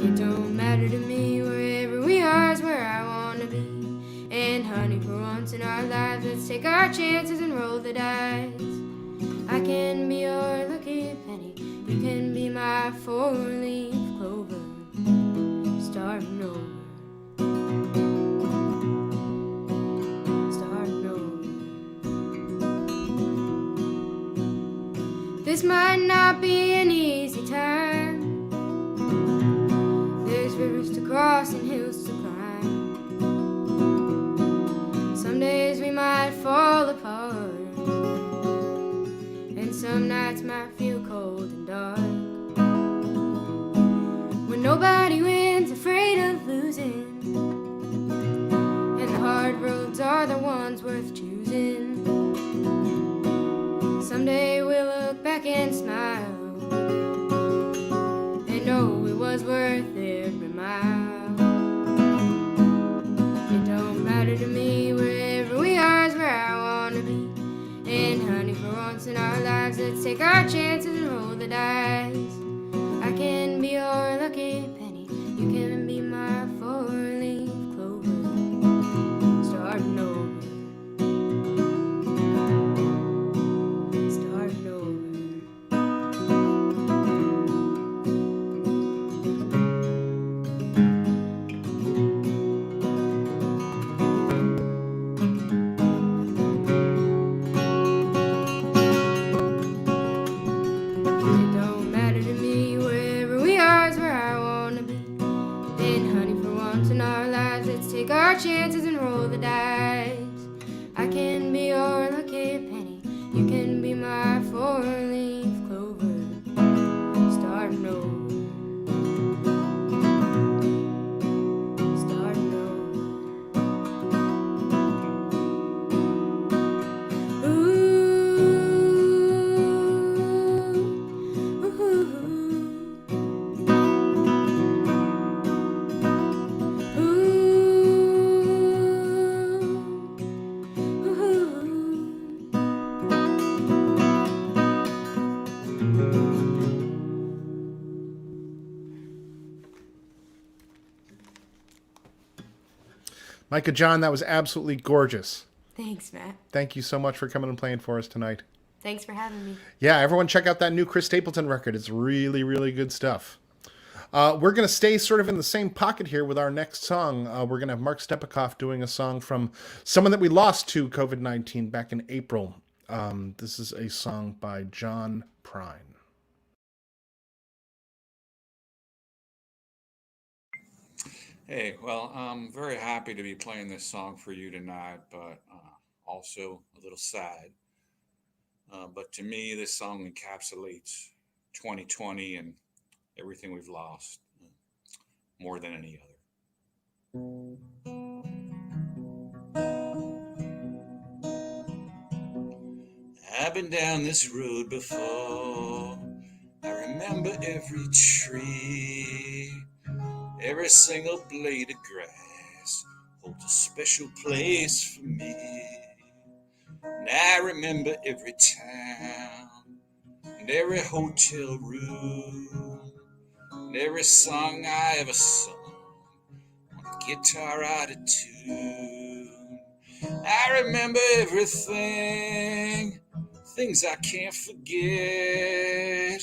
It don't matter to me, wherever we are is where I wanna be. And honey, for once in our lives, let's take our chances and roll the dice. I can be your lucky penny, you can be my four-leaf clover. Starting over. This might not be an easy time. There's rivers to cross and hills to climb. Some days we might fall apart, and some nights might feel cold and dark. When nobody wins, afraid of losing, and the hard roads are the ones worth choosing. Someday we'll look back and smile and know it was worth every mile. It don't matter to me, wherever we are is where I wanna be. And honey, for once in our lives, let's take our chances and roll the dice. I can be your lucky penny, you can be my four-leaf clover. Starting over. Take our chances and roll the dice. I can be your lucky penny, you can be my four-leaf clover. Starting over. Starting over. Micah John, that was absolutely gorgeous. Thanks, Matt. Thank you so much for coming and playing for us tonight. Thanks for having me. Yeah, everyone check out that new Chris Stapleton record. It's really, really good stuff. We're going to stay sort of in the same pocket here with our next song. We're going to have Mark Stepikoff doing a song from someone that we lost to COVID-19 back in April. This is a song by John Prine. Hey, well, I'm very happy to be playing this song for you tonight, but also a little sad. But to me, this song encapsulates 2020 and everything we've lost more than any other. I've been down this road before. I remember every tree. Every single blade of grass holds a special place for me. And I remember every town and every hotel room and every song I ever sung on a guitar out of tune. I remember everything, things I can't forget.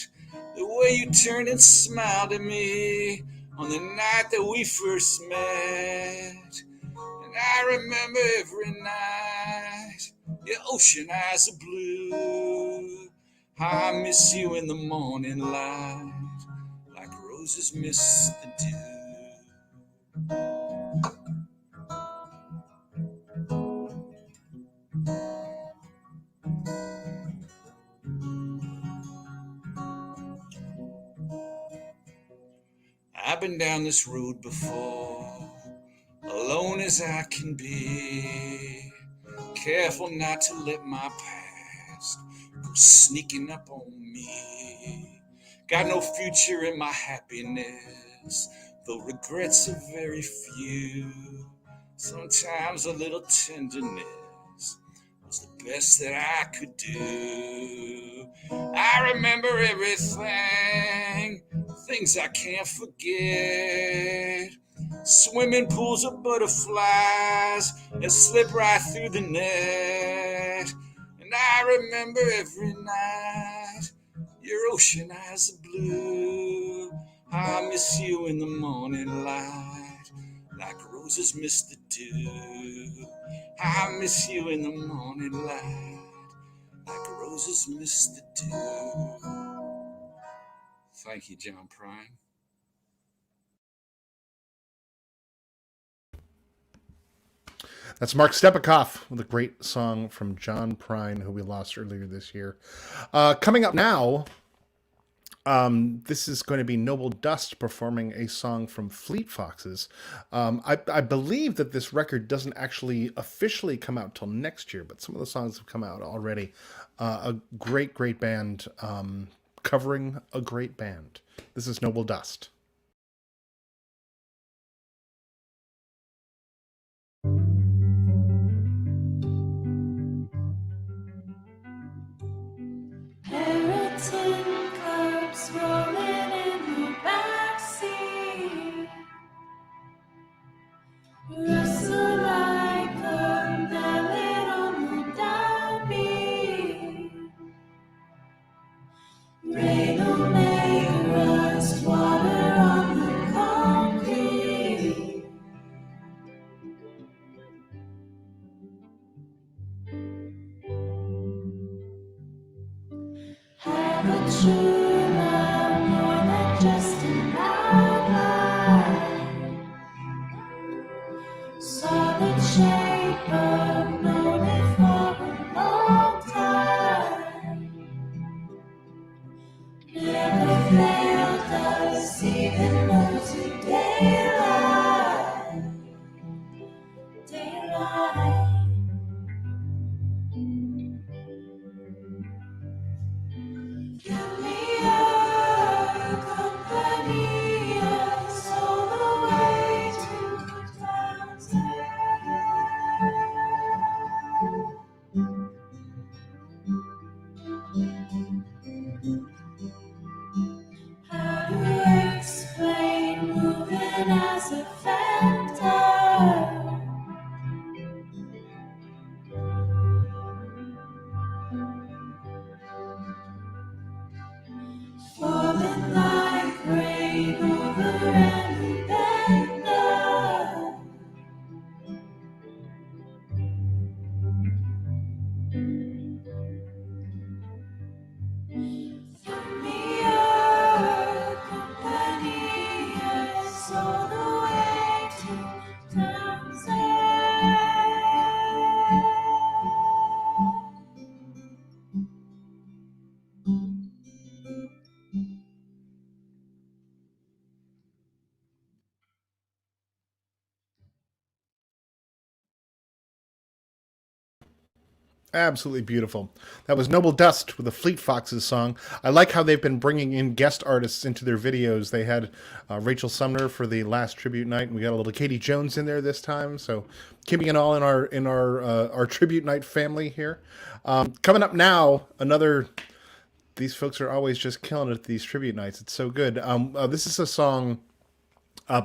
The way you turned and smiled at me on the night that we first met. And I remember every night your ocean eyes are blue. I miss you in the morning light, like roses miss the dew. I've been down this road before, alone as I can be, careful not to let my past go sneaking up on me. Got no future in my happiness, though regrets are very few. Sometimes a little tenderness was the best that I could do. I remember everything, things I can't forget. Swimming pools of butterflies that slip right through the net. And I remember every night your ocean eyes are blue. I miss you in the morning light, like roses miss the dew. I miss you in the morning light, like roses miss the dew. Thank you, John Prine. That's Mark Stepikoff with a great song from John Prine, who we lost earlier this year. Coming up now, this is going to be Noble Dust performing a song from Fleet Foxes. I believe that this record doesn't actually officially come out till next year, but some of the songs have come out already. A great, great band covering a great band. This is Noble Dust. Tin cups rolling in the backseat, rustle like a mallet on the downbeat. Rain will make rust water on the concrete. Have a true love more than just an outline. Solid shape of known it for a long time. Never failed us even though to daylight. Daylight. Give me your company, us all the way to the mountain. Absolutely beautiful. That was Noble Dust with the Fleet Foxes song. I like how they've been bringing in guest artists into their videos. They had Rachel Sumner for the last tribute night, and we got a little Katie Jones in there this time. So keeping it all in our tribute night family here. Coming up now, another. These folks are always just killing it at these tribute nights. It's so good. This is a song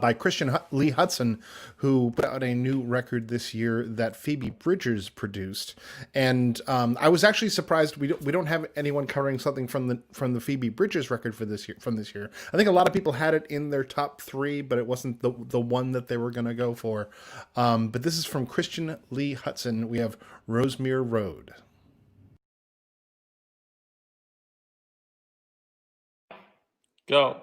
by Christian Lee Hudson, who put out a new record this year that Phoebe Bridgers produced. And I was actually surprised we don't have anyone covering something from the Phoebe Bridgers record for this year from this year. I think a lot of people had it in their top three, but it wasn't the one that they were going to go for. But this is from Christian Lee Hudson. We have Rosemere Road. Go.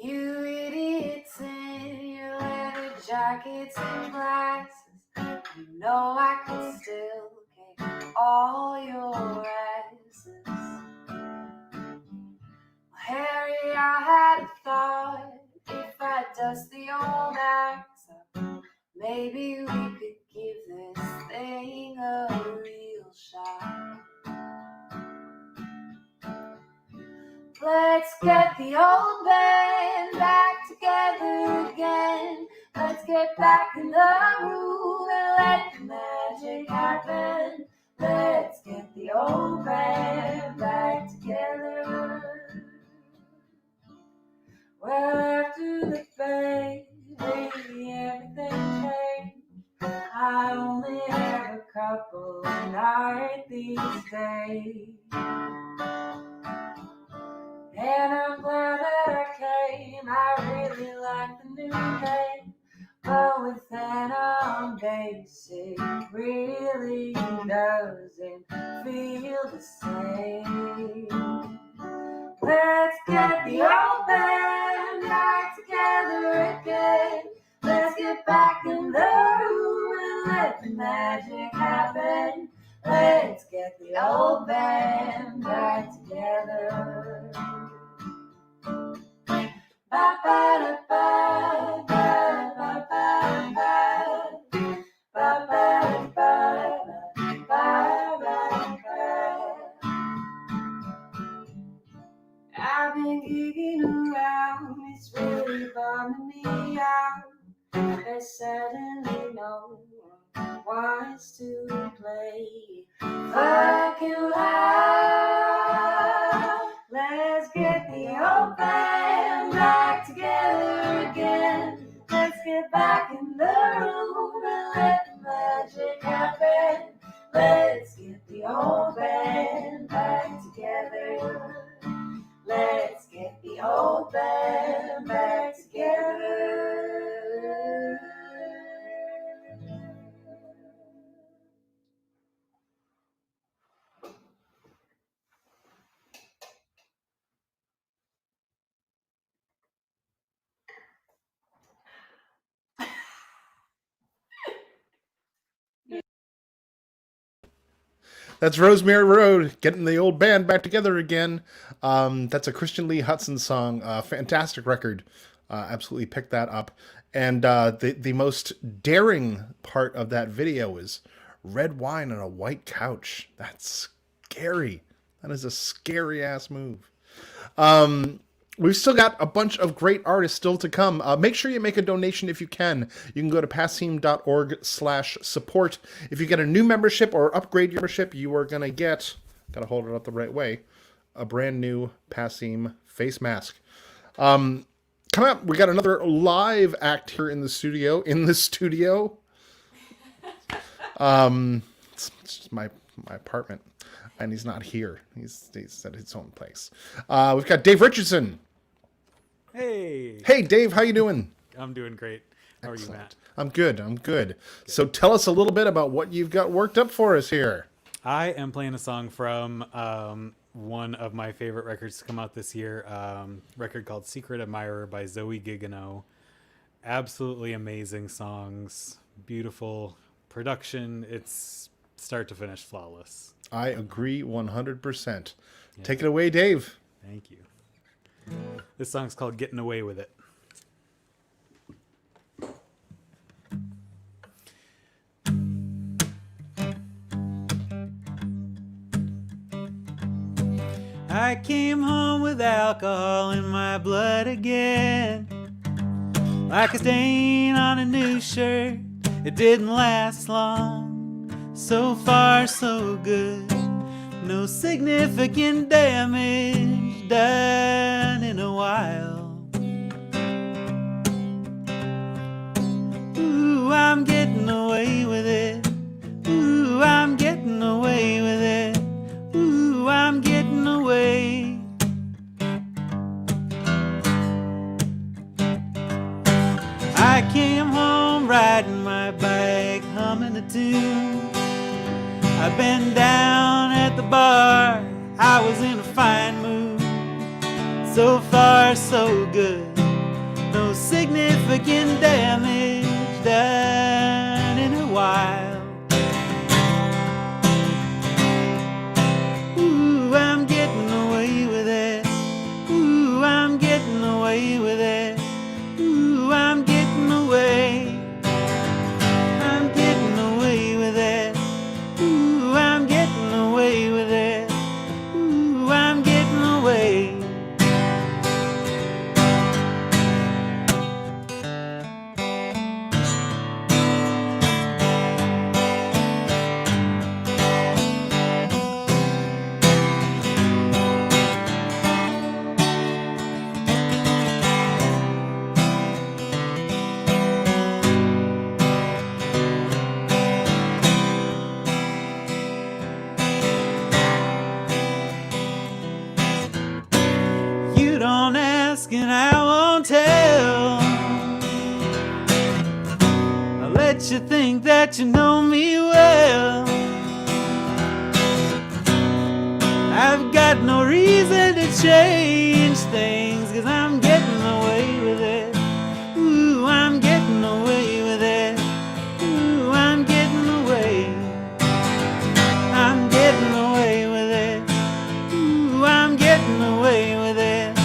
You idiots in your leather jackets and glasses, you know I could still kick all your asses. Harry, I had a thought, if I dust the old axe up, maybe we could give this thing a real shot. Let's get the old band back together again. Let's get back in the room and let the magic happen. Let's get the old band back together. Well, after the baby, everything changed. I only have a couple of nights these days. And I'm glad that I came. I really like the new name, but with that on base, it really doesn't feel the same. Let's get the old band back together again. Let's get back in the room and let the magic happen. Let's get the old band back together. Ba ba ba ba ba ba ba ba ba ba ba ba. I've been gigging around, it's really bumming me out. There's suddenly no one wants to play fucking loud. Let's get the old band back together again. Let's get back in the room and let the magic happen. Let's get the old band back together. Let's get the old band back together. That's Rosemary Road, getting the old band back together again. That's a Christian Lee Hudson song. Fantastic record. Absolutely picked that up. And the most daring part of that video is red wine on a white couch. That's scary. That is a scary ass move. We've still got a bunch of great artists still to come. Make sure you make a donation if you can. You can go to passim.org/support. If you get a new membership or upgrade your membership, you are going to get, gotta hold it up the right way, a brand new Passim face mask. Coming up, we got another live act here in the studio. It's just my apartment. And he's not here. He's at his own place. We've got Dave Richardson. Hey. Hey, Dave, how you doing? I'm doing great. How are you, Excellent. Matt? I'm good. Good. So tell us a little bit about what you've got worked up for us here. I am playing a song from one of my favorite records to come out this year, record called Secret Admirer by Zoe Gigano. Absolutely amazing songs, beautiful production. It's start to finish flawless. I agree 100%. Take it away, Dave. Thank you. This song's called Getting Away With It. I came home with alcohol in my blood again, like a stain on a new shirt. It didn't last long. So far, so good. No significant damage done in a while. Ooh, I'm getting away with it. Ooh, I'm getting away with it. Ooh, I'm getting away. I came home riding my bike, humming a tune. I've been down at the bar, I was in a fine mood. So far, so good. No significant damage done in a while. Ooh, I'm getting away with it. Ooh, I'm getting away with it. Ooh, I'm getting away. I'm getting away with it. Ooh, I'm getting away with it. Ooh, I'm getting away. You don't ask and I won't tell. I'll let you think that you know me well. I've got no reason to change things, 'cause I'm getting away with it. Ooh, I'm getting away with it. Ooh, I'm getting away. I'm getting away with it. Ooh, I'm getting away with it.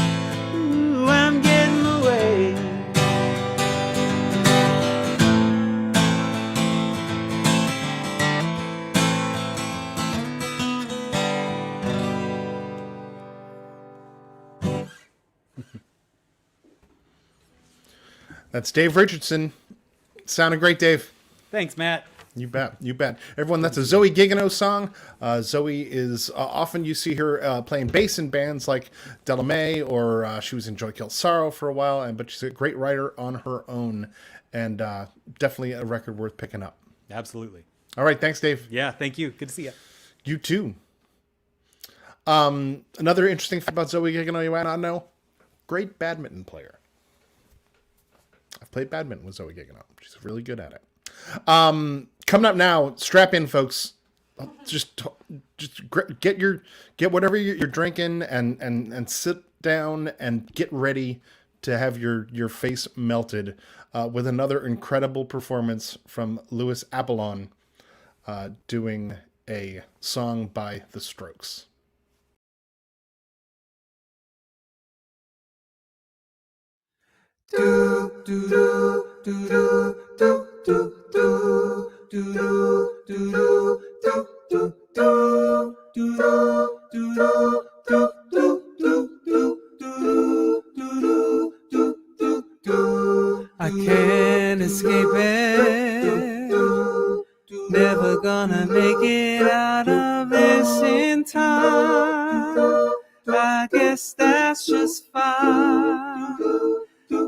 Ooh, I'm getting away. That's Dave Richardson. Sounded great, Dave. Thanks, Matt. You bet. You bet. Everyone, that's a Zoe Gigano song. Zoe is often you see her playing bass in bands like Delamay, or she was in Joy Kills Sorrow for a while, but she's a great writer on her own, and definitely a record worth picking up. Absolutely. All right. Thanks, Dave. Yeah, thank you. Good to see you. You too. Another interesting thing about Zoe Gigano you might not know, great badminton player. I've played badminton with Zoe Gigano. She's really good at it. Coming up now, strap in, folks. Just get whatever you're drinking and sit down and get ready to have your face melted with another incredible performance from Louis Apollon doing a song by The Strokes. I can't escape it. Never gonna make it out of this in time. I guess that's just fine.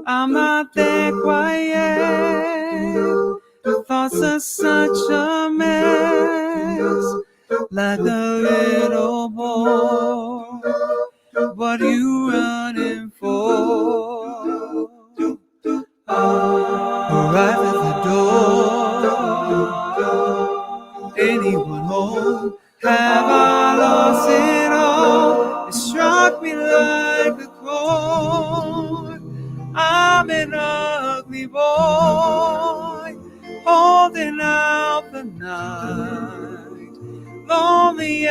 I'm not there quite yet. Thoughts are such a mess. Like a little boy. What you running for? Arrive at the door. Anyone home? Have I lost it all? It struck me like a chord. I'm an ugly boy, holding out the night. Lonely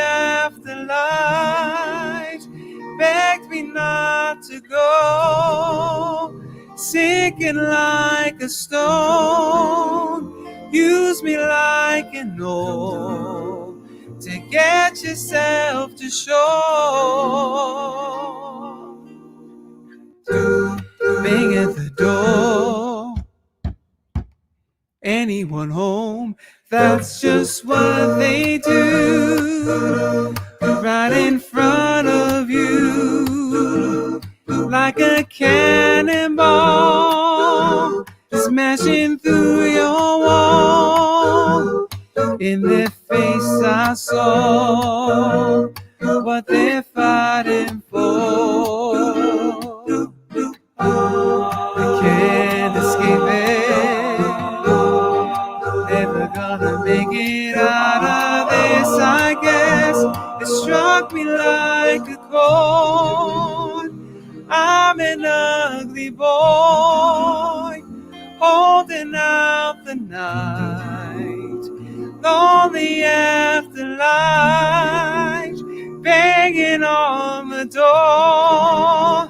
sinking like a stone. Use me like an oar to get yourself to shore. Bang at the door. Anyone home? That's just what they do. Right in front of you, like a cannonball, smashing through your wall. In their face I saw what they're fighting for. They can't escape it, never gonna make it out of this, I guess. It struck me like a chord. I'm an ugly boy, holding out the night, lonely after light, banging on the door.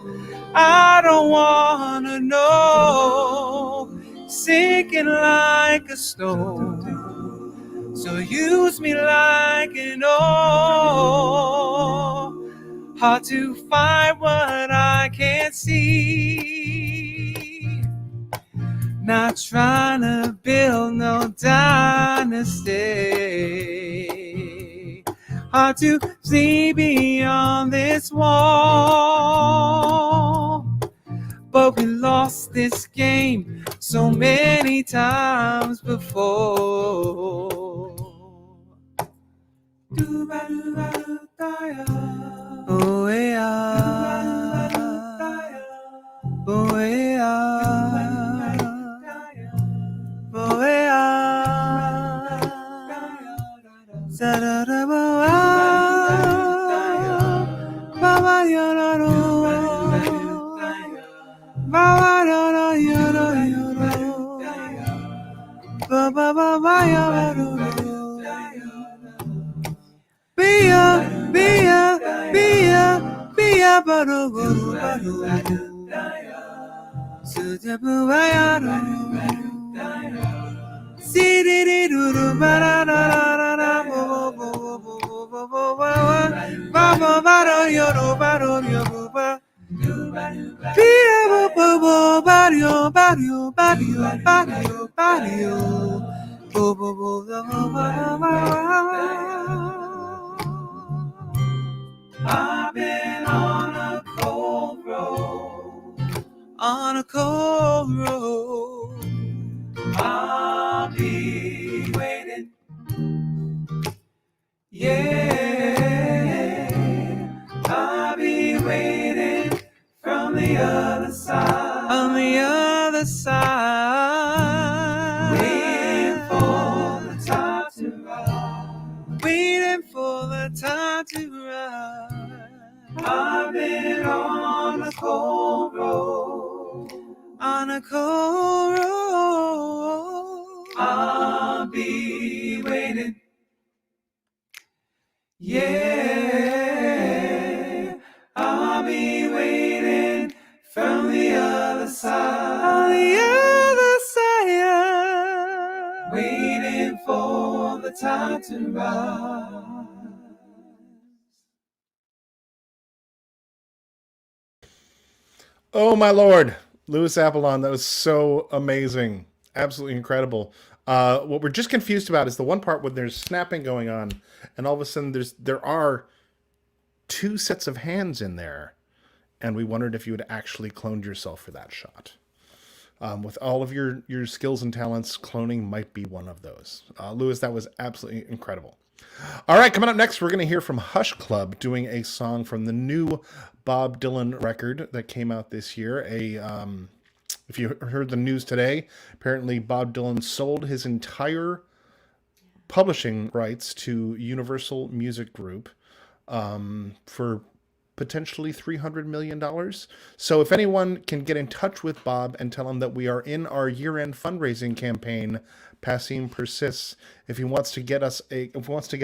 I don't wanna know, sinking like a stone. So use me like an oar. Hard to find what I can't see. Not trying to build no dynasty. Hard to see beyond this wall. But we lost this game so many times before. Oh yeah, oh yeah, oh yeah. I've been on a cold road, on a cold road. I'll be waiting. Yeah, I'll be waiting from the other side. On the other side. Waiting for the time to rise. Waiting for the time to rise. I've been on a cold road. On a cold road. I'll be waiting. Yeah, I'll be waiting from the other side. On the other side. Waiting for the time to rise. Oh my lord, Louis Apollon, that was so amazing, absolutely incredible. What we're just confused about is the one part when there's snapping going on, and all of a sudden there are two sets of hands in there, and we wondered if you had actually cloned yourself for that shot. With all of your skills and talents, cloning might be one of those. Louis, that was absolutely incredible. All right, coming up next, we're going to hear from Hush Club doing a song from the new Bob Dylan record that came out this year. If you heard the news today, apparently Bob Dylan sold his entire publishing rights to Universal Music Group for potentially $300 million. So if anyone can get in touch with Bob and tell him that we are in our year-end fundraising campaign, Passim persists. If he wants to get a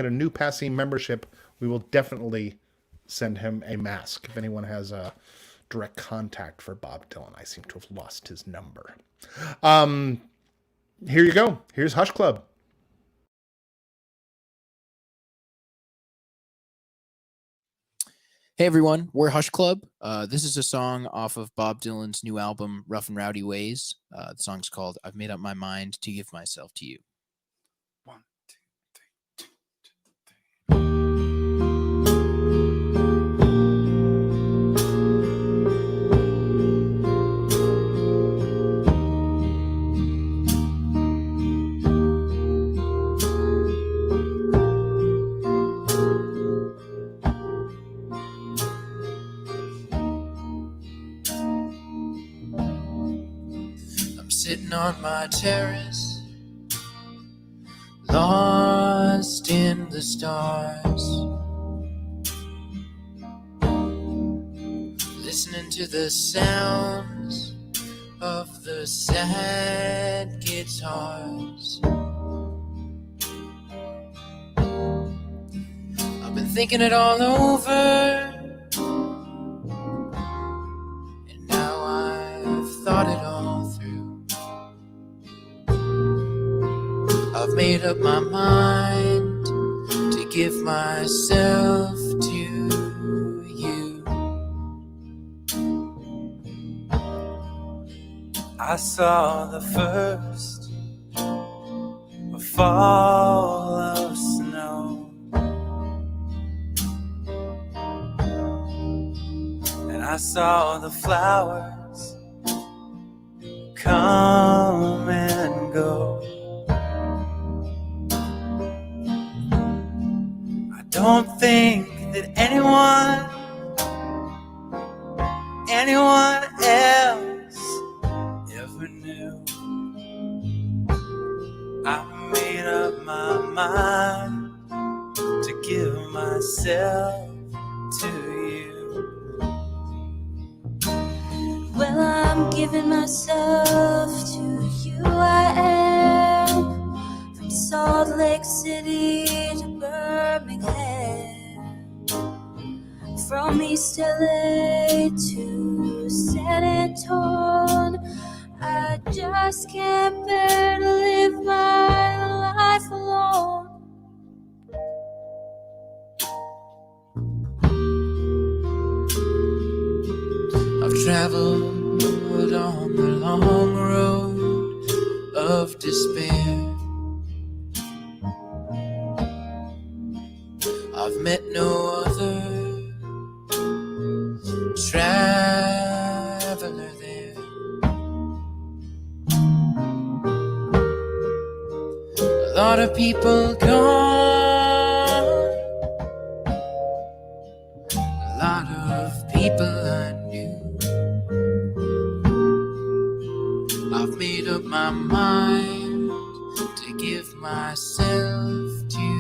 new Passim membership, we will definitely send him a mask. If anyone has direct contact for Bob Dylan. I seem to have lost his number. Here you go. Here's Hush Club. Hey everyone, we're Hush Club. This is a song off of Bob Dylan's new album, Rough and Rowdy Ways. The song's called I've Made Up My Mind to Give Myself to You. Sitting on my terrace, lost in the stars, listening to the sounds of the sad guitars. I've been thinking it all over, and now I've thought it all through. I've made up my mind to give myself to you. I saw the first fall of snow, and I saw the flowers come and go. I don't think that anyone else ever knew. I made up my mind to give myself to you. Well, I'm giving myself to you. I am from Salt Lake City to Birmingham, from East LA to San Antonio. I just can't bear to live my life alone. I've traveled on the long road of despair. I've met no other traveler there. A lot of people gone, a lot of people I knew. I've made up my mind to give myself to you.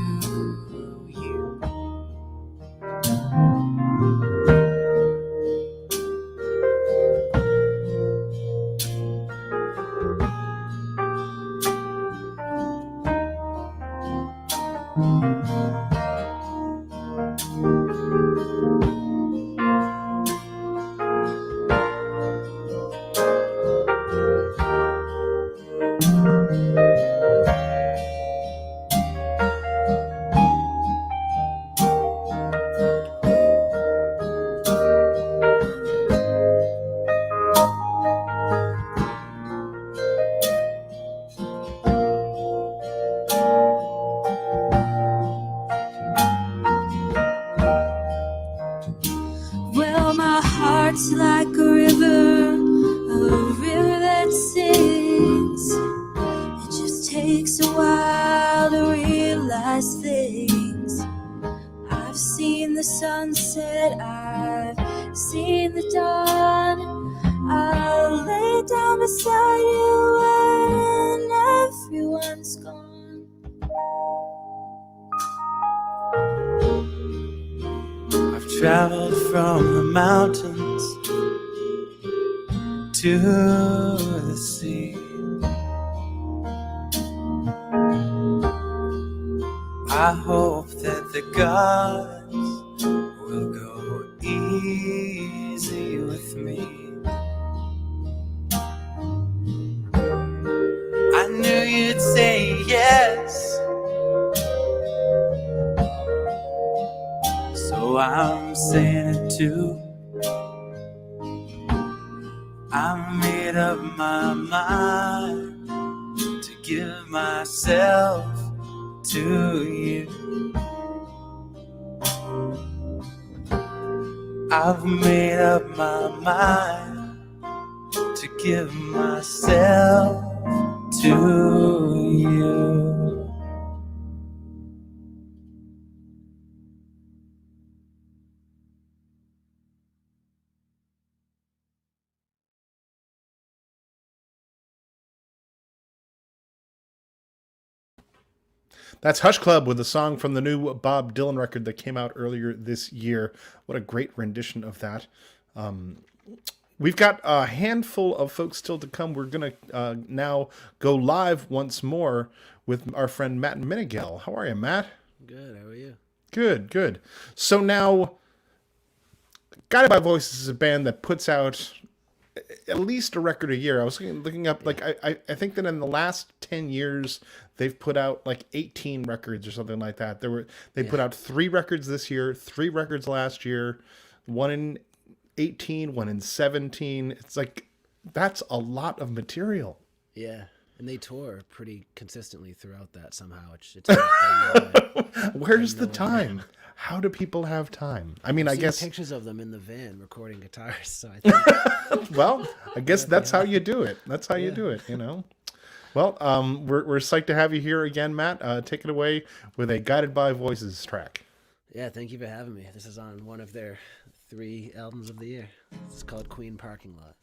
Well, my heart's like a river that sings. It just takes a while to realize things. I've seen the sunset, I've seen the dawn. I'll lay down beside you when everyone's gone. I've traveled from the mountains to the sea. I hope that the gods will go easy with me. I knew you'd say yes, so I'm saying it too. I made up my mind to give myself to you. I've made up my mind to give myself to you. That's Hush Club with a song from the new Bob Dylan record that came out earlier this year. What a great rendition of that. We've got a handful of folks still to come. We're going to now go live once more with our friend Matt Minigel. How are you, Matt? Good. How are you? Good, good. So now, Guided by Voices is a band that puts out at least a record a year. I was looking up, like, I think that in the last 10 years, they've put out like 18 records or something like that. They put out 3 records this year, 3 records last year, one in 18, one in 17. It's like, that's a lot of material. Yeah, and they tour pretty consistently throughout that somehow. Where's the time? How do people have time? I mean, I guess pictures of them in the van recording guitars. So I think, well, I guess that's how you do it. That's how you do it, you know. Well, we're psyched to have you here again, Matt. Take it away with a Guided by Voices track. Yeah, thank you for having me. This is on one of their 3 albums of the year. It's called Queen Parking Lot.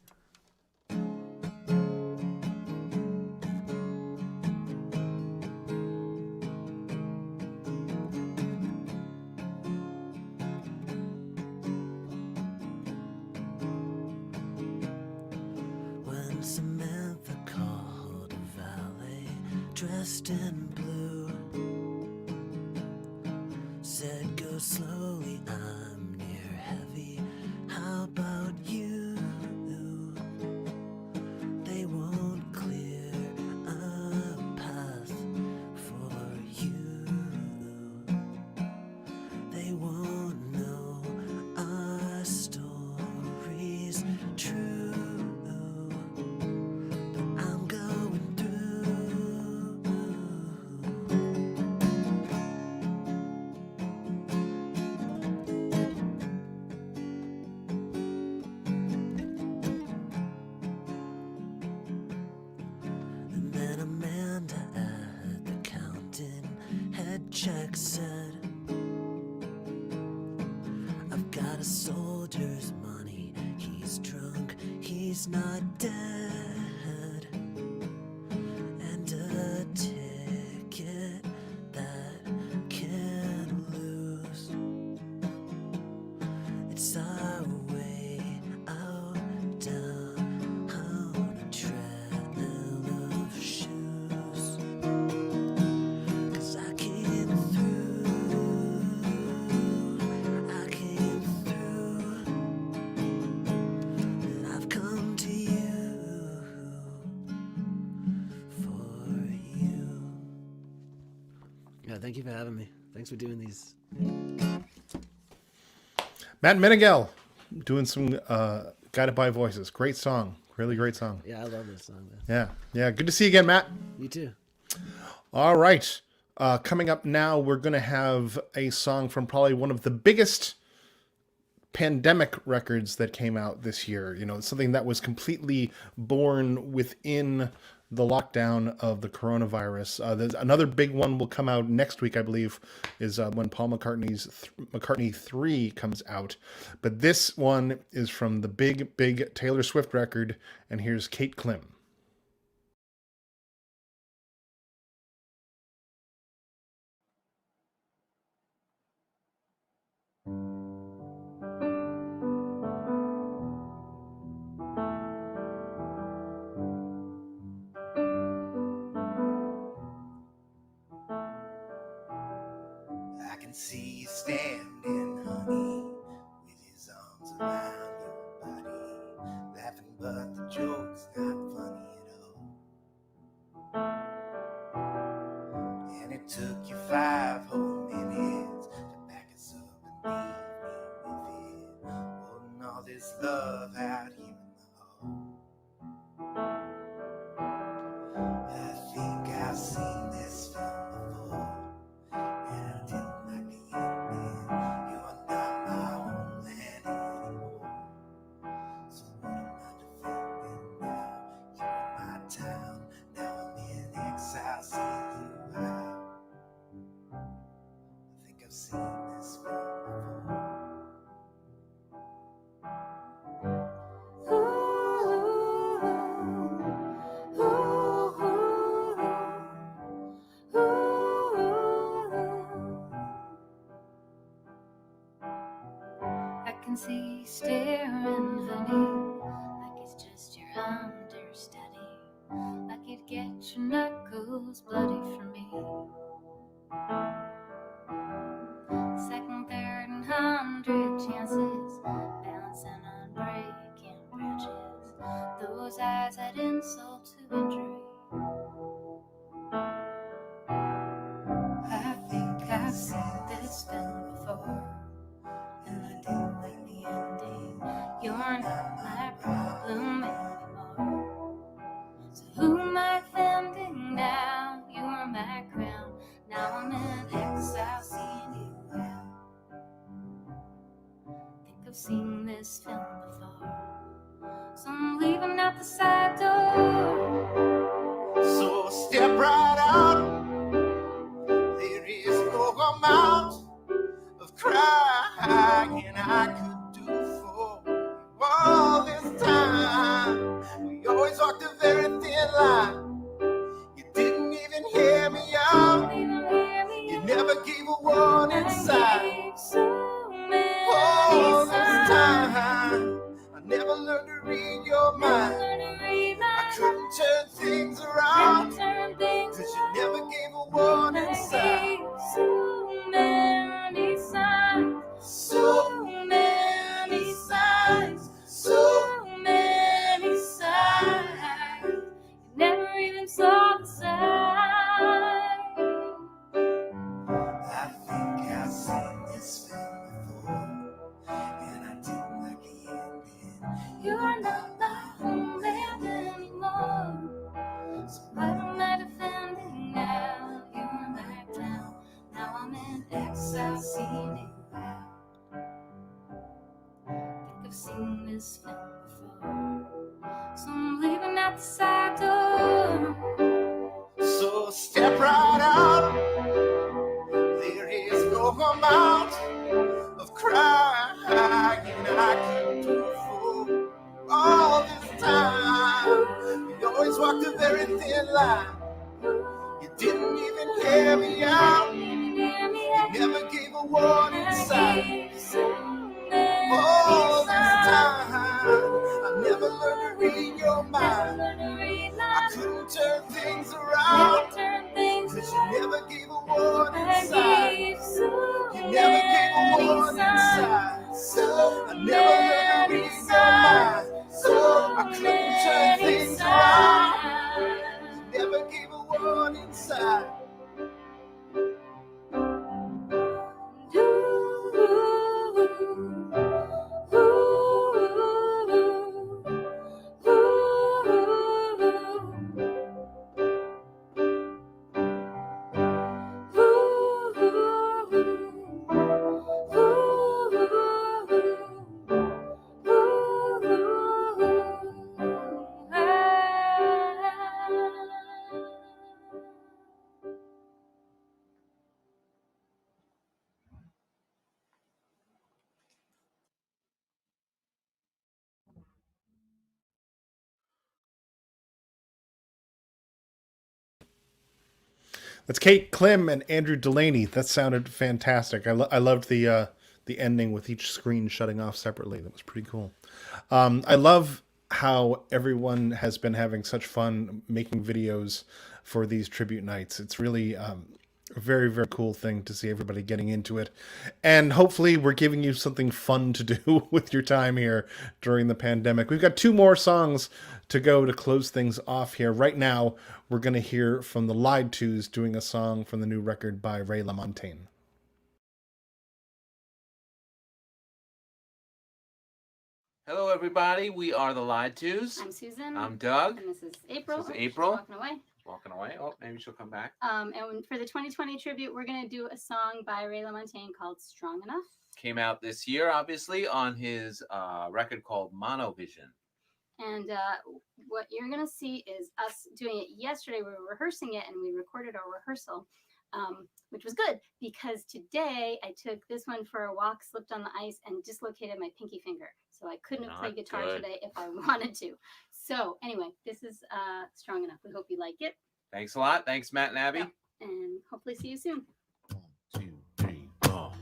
When Samantha called a valet dressed in blue, said, "Go slowly, I'm near heavy. How about you?" They won't clear a path for you. They won't know our story's true. But I'm going through. And then Amanda at the counting head check said, "I've got a soldier's money. He's drunk, he's not dead. And a ticket that can lose. It's our way out down a trail of shoes. 'Cause I came through. I came through. And I've come to you for you." Yeah, thank you for having me. Thanks for doing these. Matt Minigel doing some Guided by Voices. Great song. Really great song. Yeah, I love this song, man. Yeah. Yeah. Good to see you again, Matt. You too. All right. Coming up now, we're going to have a song from probably one of the biggest pandemic records that came out this year. You know, something that was completely born within the lockdown of the coronavirus. There's another big one will come out next week, I believe, is when Paul McCartney's McCartney 3 comes out. But this one is from the big Taylor Swift record, and here's Kate Klim. I can see you standing, honey, with his arms around your body. took you 5 whole minutes to back us up and leave me with it. Holding all this love out here in the hall. I think I've seen this film before, and I didn't like the ending. You're not my homeland anymore. So what am I defending now? You're my town. Now I'm in exile, seeing you out. I think I've seen this film before. I can see you staring, honey, like it's just your understudy, like you'd get your knuckles bloody for me. Second, third, and 100 chances, balancing on breaking bridges. Those eyes add insult to injury. I think I've seen this film before, and I didn't like the ending. You're not my problem anymore. So who am I offending now? You're my crown. Now I'm in exile, seeing you out. Think I've seen this film before, so I'm leaving out the side door. So step right out. There is no amount of crying I could do for you all this time. We always walked a very thin line. You didn't even hear me out. You never gave a warning sign. All this time, I never learned to read your mind. I couldn't turn things around, cause you never gave a warning sign. So many signs, so many signs, so many signs. You never even saw the sign. I think I've seen this film before, and I didn't like the ending. You're not my homeland anymore. So what am I defending now? You're my town. Now I'm in exile, seeing you out. Think I've seen this film before, so I'm leaving out the side door. So step right out. There is no amount of crying I could do for all this time. You always walked a very thin line. You didn't even hear me out. You never gave a warning sign. All this time, I never learned to read your mind. I couldn't turn things around, cause you never gave a warning sign. You never gave a warning sign. So I never learned to read your mind. So I couldn't turn things around. You never gave a warning sign. That's Kate Klim and Andrew Delaney. That sounded fantastic. I loved the ending with each screen shutting off separately. That was pretty cool. I love how everyone has been having such fun making videos for these tribute nights. It's really a very, very cool thing to see everybody getting into it. And hopefully we're giving you something fun to do with your time here during the pandemic. We've got 2 more songs to go to close things off here. Right now, we're going to hear from the Lied Twos doing a song from the new record by Ray LaMontagne. Hello, everybody. We are the Lied Twos. I'm Susan. I'm Doug. And this is April. This is April. She's walking away. Walking away. Oh, maybe she'll come back. And for the 2020 tribute, we're going to do a song by Ray LaMontagne called Strong Enough. Came out this year, obviously, on his record called Monovision. And what you're going to see is us doing it yesterday. We were rehearsing it, and we recorded our rehearsal, which was good because today I took this one for a walk, slipped on the ice, and dislocated my pinky finger. So I couldn't play guitar today if I wanted to. So anyway, this is Strong Enough. We hope you like it. Thanks a lot. Thanks, Matt and Abby. Yeah. And hopefully see you soon. 1, 2, 3, 4.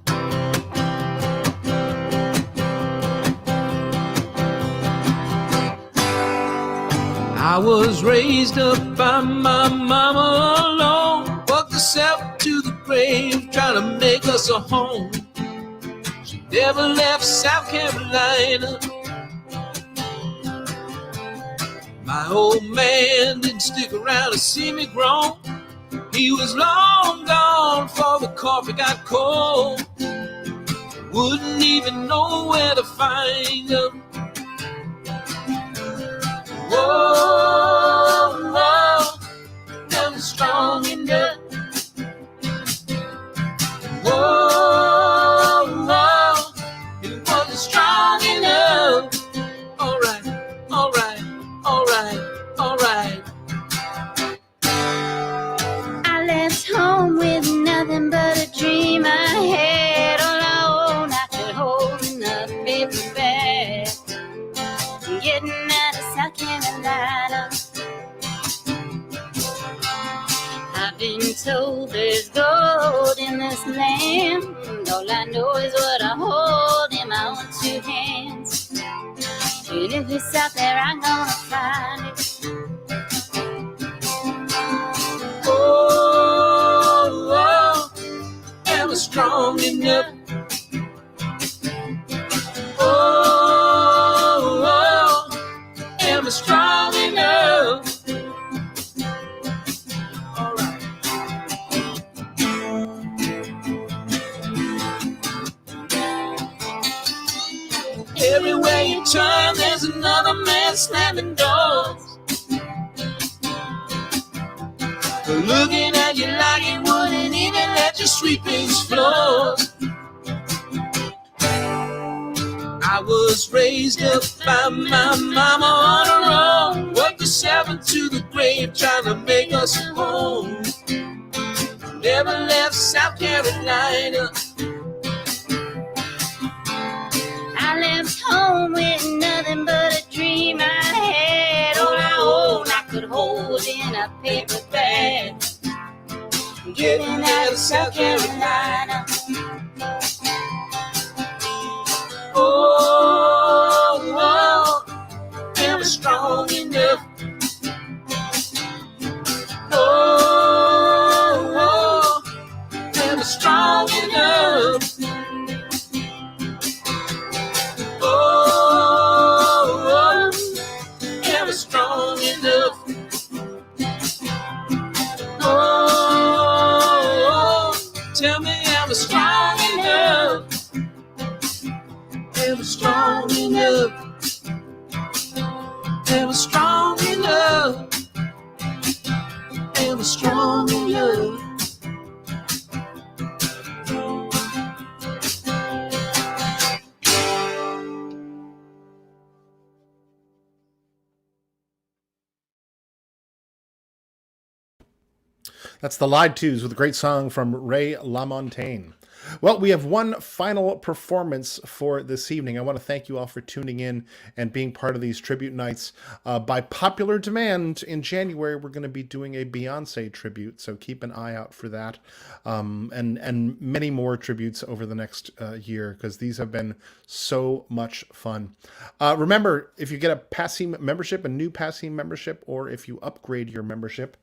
I was raised up by my mama alone, walked herself to the grave, trying to make us a home. She never left South Carolina. My old man didn't stick around to see me grow. He was long gone before the coffee got cold. Wouldn't even know where to find him. Whoa, whoa, I'm strong enough. Whoa, whoa, it wasn't strong enough. All right, all right, all right, all right. I left home with nothing but a dream I had. All I own, I could hold in a paper bag. Getting out of South Carolina. I've been told there's gold in this land. All I know is what I hold in my own 2 hands. And if it's out there, I'm gonna find it. Oh, oh, am I strong enough? Oh, oh, am I strong enough? All right. Everywhere you turn, there's another man slamming doors. Looking at you like he wouldn't even let you sweep his floors. I was raised up by my mama on her own, worked herself into the grave trying to make us a home. Never left South Carolina. I left home with nothing but a dream I had. All I own, I could hold in a paper bag. Getting out of South Carolina. Oh, oh, am I strong enough? Oh, oh, am I strong enough? Oh, oh, am I strong enough? Oh, tell me, am I strong enough? Am I strong enough? Am I strong enough? Am I strong enough? That's the Lied Twos with a great song from Ray LaMontagne. Well, we have one final performance for this evening. I want to thank you all for tuning in and being part of these tribute nights. By popular demand, in January, we're going to be doing a Beyonce tribute, so keep an eye out for that. And many more tributes over the next year, because these have been so much fun. Remember, if you get a Passim membership, a new Passim membership, or if you upgrade your membership,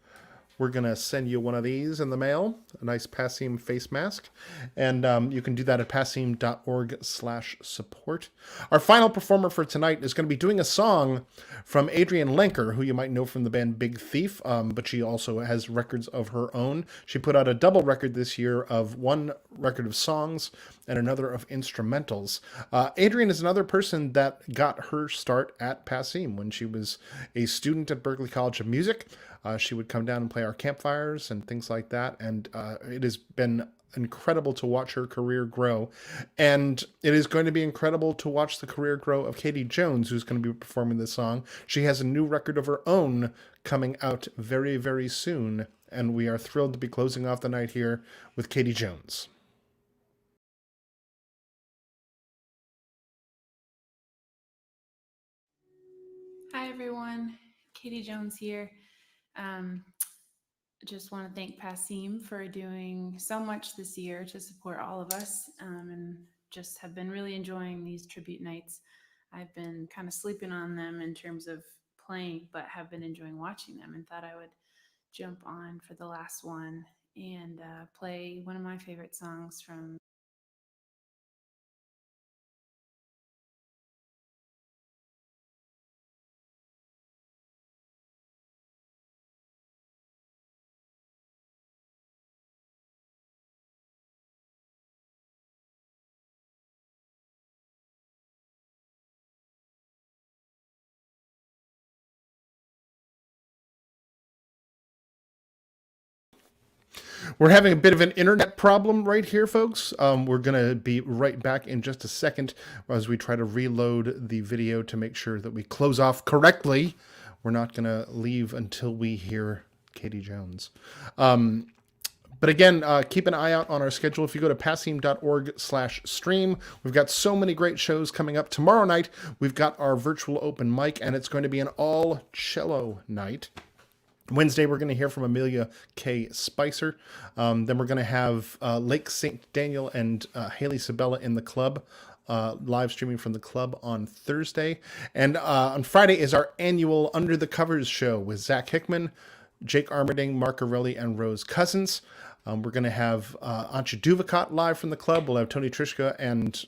we're going to send you one of these in the mail, a nice Passim face mask. And you can do that at passim.org/support. Our final performer for tonight is going to be doing a song from Adrienne Lenker, who you might know from the band Big Thief, but she also has records of her own. She put out a double record this year of one record of songs and another of instrumentals. Adrienne is another person that got her start at Passim when she was a student at Berklee College of Music. She would come down and play our campfires and things like that, and it has been incredible to watch her career grow. And it is going to be incredible to watch the career grow of Katie Jones, who's going to be performing this song. She has a new record of her own coming out very, very soon, and we are thrilled to be closing off the night here with Katie Jones. Hi everyone, Katie Jones here. Just want to thank Passim for doing so much this year to support all of us, and just have been really enjoying these tribute nights. I've been kind of sleeping on them in terms of playing, but have been enjoying watching them, and thought I would jump on for the last one and play one of my favorite songs from We're having a bit of an internet problem right here, folks. We're going to be right back in just a second as we try to reload the video to make sure that we close off correctly. We're not going to leave until we hear Katie Jones. But again, keep an eye out on our schedule. If you go to passim.org/stream, we've got so many great shows coming up. Tomorrow night, we've got our virtual open mic, and it's going to be an all cello night. Wednesday, we're going to hear from Amelia K. Spicer. Then we're going to have Lake St. Daniel and Haley Sabella in the club, live streaming from the club on Thursday. And on Friday is our annual Under the Covers show with Zach Hickman, Jake Armerding, Mark Arelli, and Rose Cousins. We're going to have Antje Duvacot live from the club. We'll have Tony Trishka and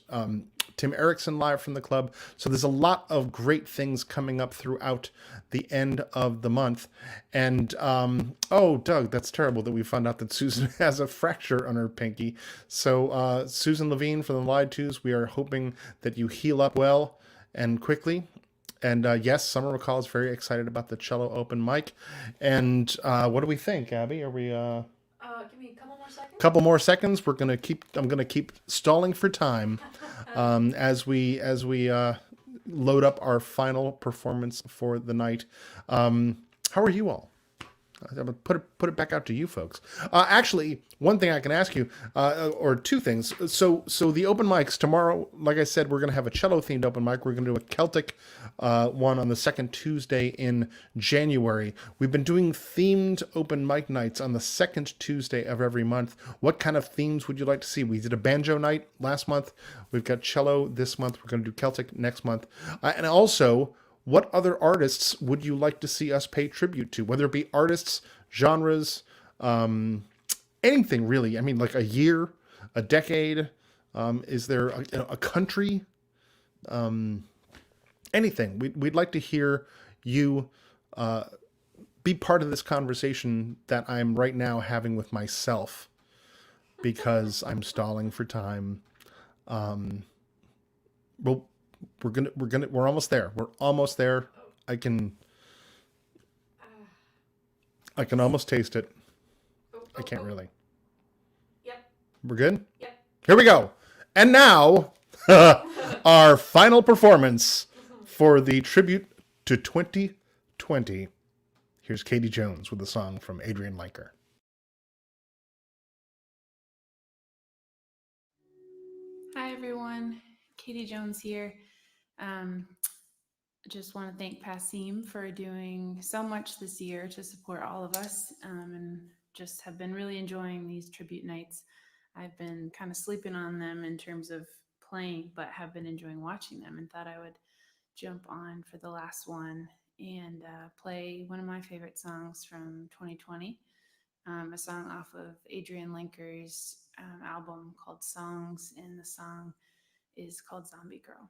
Tim Erickson live from the club. So there's a lot of great things coming up throughout the end of the month. And, oh, Doug, that's terrible that we found out that Susan has a fracture on her pinky. So Susan Levine from the Lied Twos, we are hoping that you heal up well and quickly. And yes, Summer McCall is very excited about the cello open mic. And what do we think, Abby? Are we... Give me a couple more seconds. Couple more seconds. I'm gonna keep stalling for time as we load up our final performance for the night. How are you all? I'm gonna put it back out to you folks. Actually, one thing I can ask you, or two things. So the open mics tomorrow, like I said, we're gonna have a cello themed open mic. We're gonna do a Celtic one on the second Tuesday in January. We've been doing themed open mic nights on the second Tuesday of every month. What kind of themes would you like to see? We did a banjo night last month. We've got cello this month. We're gonna do Celtic next month, and also, what other artists would you like to see us pay tribute to? Whether it be artists, genres, anything really. I mean, like a year, a decade. Is there a country? Anything. We'd like to hear you be part of this conversation that I'm right now having with myself because I'm stalling for time. Well, we're almost there. We're almost there. I can almost taste it. I can't really. Yep. We're good? Yep. Here we go. And now, our final performance for the tribute to 2020. Here's Katie Jones with a song from Adrienne Lenker. Hi everyone, Katie Jones here. Just want to thank Passim for doing so much this year to support all of us, and just have been really enjoying these tribute nights. I've been kind of sleeping on them in terms of playing, but have been enjoying watching them, and thought I would jump on for the last one and play one of my favorite songs from 2020. a song off of Adrian Lenker's album called Songs, and the song is called Zombie Girl.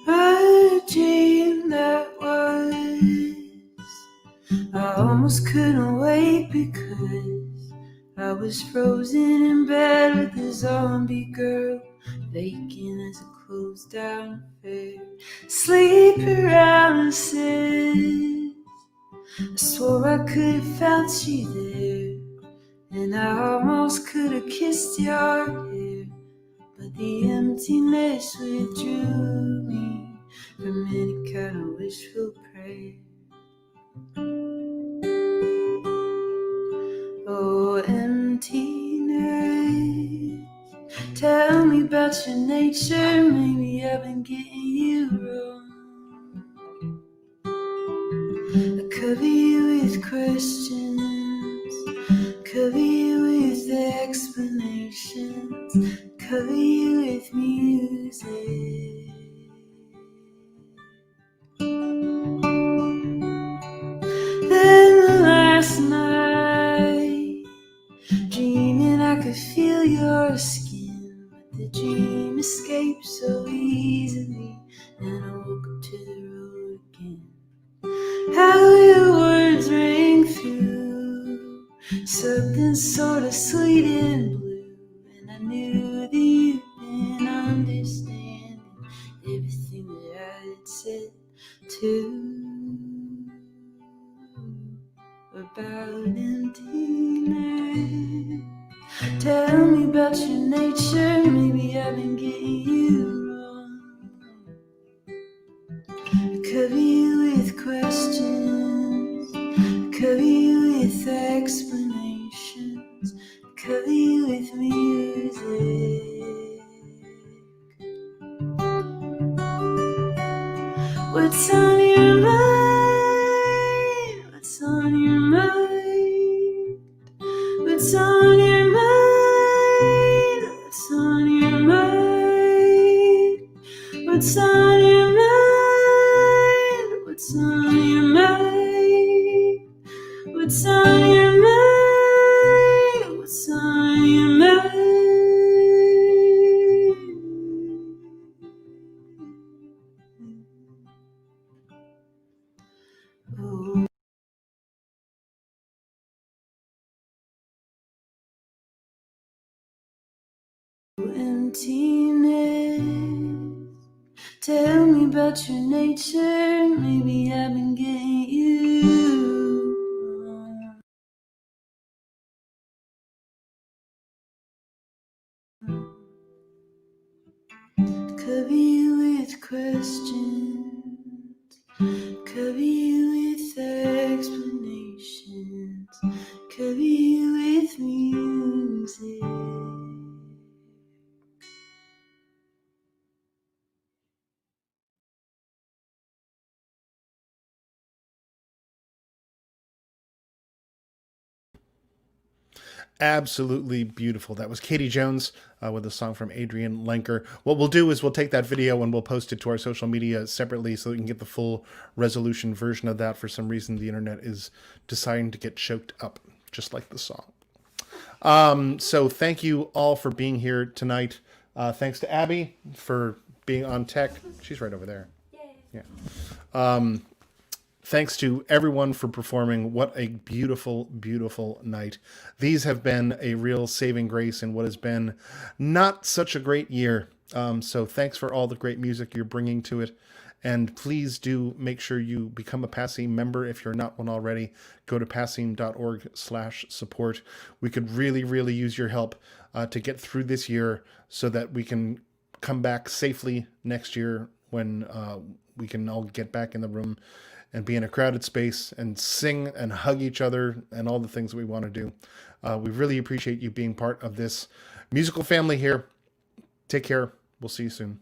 A dream that was, I almost couldn't wait because I was frozen in bed with the zombie girl, vacant as a closed down affair. Sleep paralysis, I swore I could have felt you there, and I almost could have kissed your hair, but the emptiness withdrew me from any kind of wishful prayer. Oh, emptiness, tell me about your nature. Maybe I've been getting you wrong. I cover you with questions, cover you with explanations, cover you with music. Then last night, dreaming I could feel your skin, but the dream escaped so easily, and I woke up to the road again. How your words rang through, something sort of sweet and blue, and I knew that you'd been understanding everything that I had said too. About emptiness, tell me about your nature. Maybe I've been getting you wrong. I cover you with questions, cover you with explanations, cover you with music. What's on your mind? What's on your mind? What's on your mind? What's on your mind? What's on your mind? What's on your mind? What's on your mind? What's on your mind? Oh. Emptiness, tell me about your nature. Maybe I've been getting you wrong. Cover you with questions, cover you with explanations, cover you with music. Absolutely beautiful. That was Katie Jones with a song from Adrian Lenker. What we'll do is we'll take that video and we'll post it to our social media separately so we can get the full resolution version of that. For some reason, the internet is deciding to get choked up, just like the song. So thank you all for being here tonight. Thanks to Abby for being on tech. She's right over there. Yeah. Thanks to everyone for performing. What a beautiful, beautiful night. These have been a real saving grace in what has been not such a great year. So thanks for all the great music you're bringing to it. And please do make sure you become a Passim member if you're not one already. Go to passim.org/support. We could really, really use your help to get through this year so that we can come back safely next year when we can all get back in the room and be in a crowded space and sing and hug each other and all the things that we want to do. We really appreciate you being part of this musical family here. Take care. We'll see you soon.